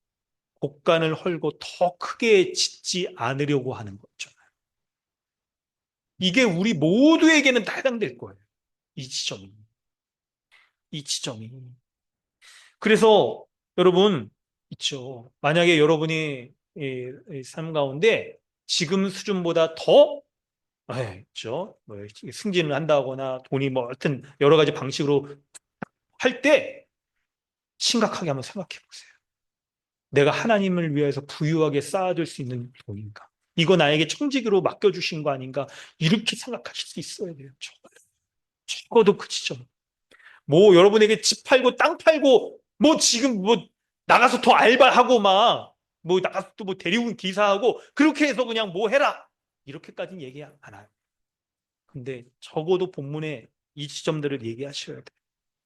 곡간을 헐고 더 크게 짓지 않으려고 하는 거죠. 이게 우리 모두에게는 다 해당될 거예요. 이 지점이. 이 지점이. 그래서 여러분 있죠. 만약에 여러분이 삶 가운데 지금 수준보다 더 있죠. 뭐 승진을 한다거나 돈이 뭐 하여튼 여러 가지 방식으로 할 때 심각하게 한번 생각해 보세요. 내가 하나님을 위해서 부유하게 쌓아둘 수 있는 돈인가? 이거 나에게 청지기로 맡겨주신 거 아닌가? 이렇게 생각하실 수 있어야 돼요. 적어도 그 지점. 뭐 여러분에게 집 팔고 땅 팔고 뭐 지금 뭐 나가서 더 알바하고 막 뭐 나가서 또 뭐 대리운 기사하고 그렇게 해서 그냥 뭐 해라. 이렇게까지는 얘기 안 해요. 근데 적어도 본문에 이 지점들을 얘기하셔야 돼요.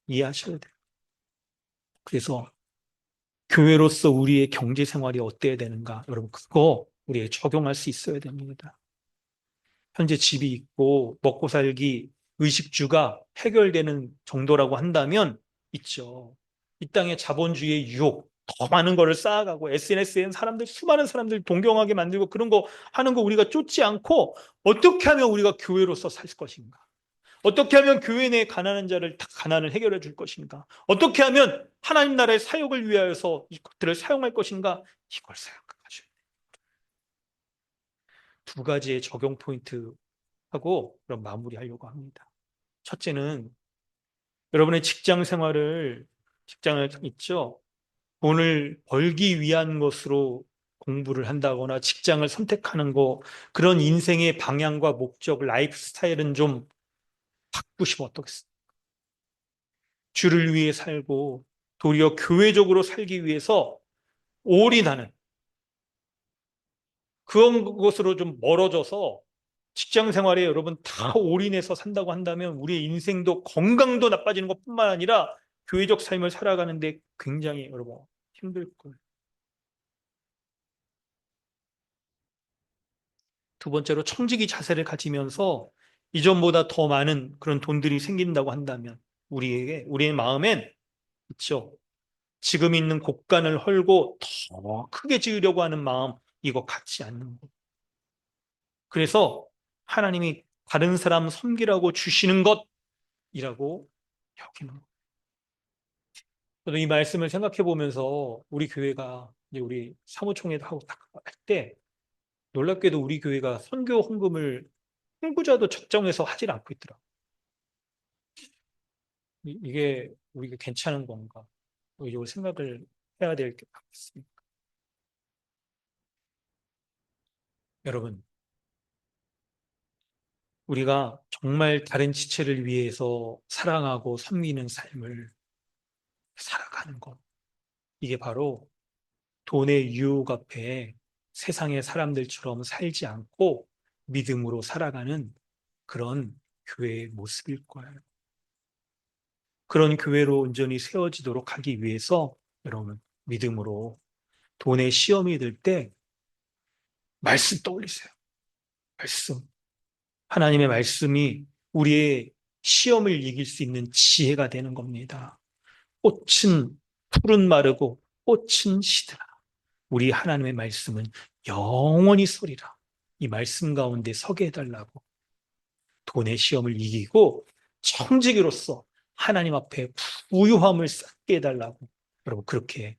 이해하셔야 돼요. 그래서 교회로서 우리의 경제 생활이 어때야 되는가? 여러분, 그거 우리에 적용할 수 있어야 됩니다. 현재 집이 있고 먹고 살기 의식주가 해결되는 정도라고 한다면 있죠. 이 땅의 자본주의의 유혹, 더 많은 거를 쌓아가고 SNS엔 사람들, 수많은 사람들 동경하게 만들고 그런 거 하는 거 우리가 쫓지 않고 어떻게 하면 우리가 교회로서 살 것인가? 어떻게 하면 교회 내 가난한 자를 다 가난을 해결해 줄 것인가? 어떻게 하면 하나님 나라의 사역을 위하여서 이것들을 사용할 것인가? 이걸 생각하셔야 돼요. 두 가지의 적용 포인트하고 그럼 마무리하려고 합니다. 첫째는 여러분의 직장을 있죠? 돈을 벌기 위한 것으로 공부를 한다거나 직장을 선택하는 거, 그런 인생의 방향과 목적, 라이프 스타일은 좀 바꾸시면 어떻겠어요? 주를 위해 살고 도리어 교회적으로 살기 위해서 올인하는 그런 것으로 좀 멀어져서 직장 생활에 여러분 다 올인해서 산다고 한다면 우리의 인생도 건강도 나빠지는 것뿐만 아니라 교회적 삶을 살아가는데 굉장히 여러분 힘들 거예요. 두 번째로 청지기 자세를 가지면서 이전보다 더 많은 그런 돈들이 생긴다고 한다면 우리의 마음엔 있죠. 지금 있는 곳간을 헐고 더 크게 지으려고 하는 마음 이거 갖지 않는 것. 그래서 하나님이 다른 사람 섬기라고 주시는 것이라고 여기는 것. 저도 이 말씀을 생각해 보면서 우리 교회가 이제 우리 사무총회도 하고 딱 할 때 놀랍게도 우리 교회가 선교 헌금을 홍보자도 적정해서 하질 않고 있더라고요. 이게 우리가 괜찮은 건가? 이걸 생각을 해야 될 것 같습니다. 여러분, 우리가 정말 다른 지체를 위해서 사랑하고 섬기는 삶을 살아가는 것. 이게 바로 돈의 유혹 앞에 세상의 사람들처럼 살지 않고 믿음으로 살아가는 그런 교회의 모습일 거예요. 그런 교회로 온전히 세워지도록 하기 위해서 여러분 믿음으로 돈의 시험이 들 때 말씀 떠올리세요. 말씀. 하나님의 말씀이 우리의 시험을 이길 수 있는 지혜가 되는 겁니다. 꽃은 풀은 마르고 꽃은 시드라. 우리 하나님의 말씀은 영원히 서리라. 이 말씀 가운데 서게 해달라고 돈의 시험을 이기고 청지기로서 하나님 앞에 부유함을 쌓게 해달라고 여러분 그렇게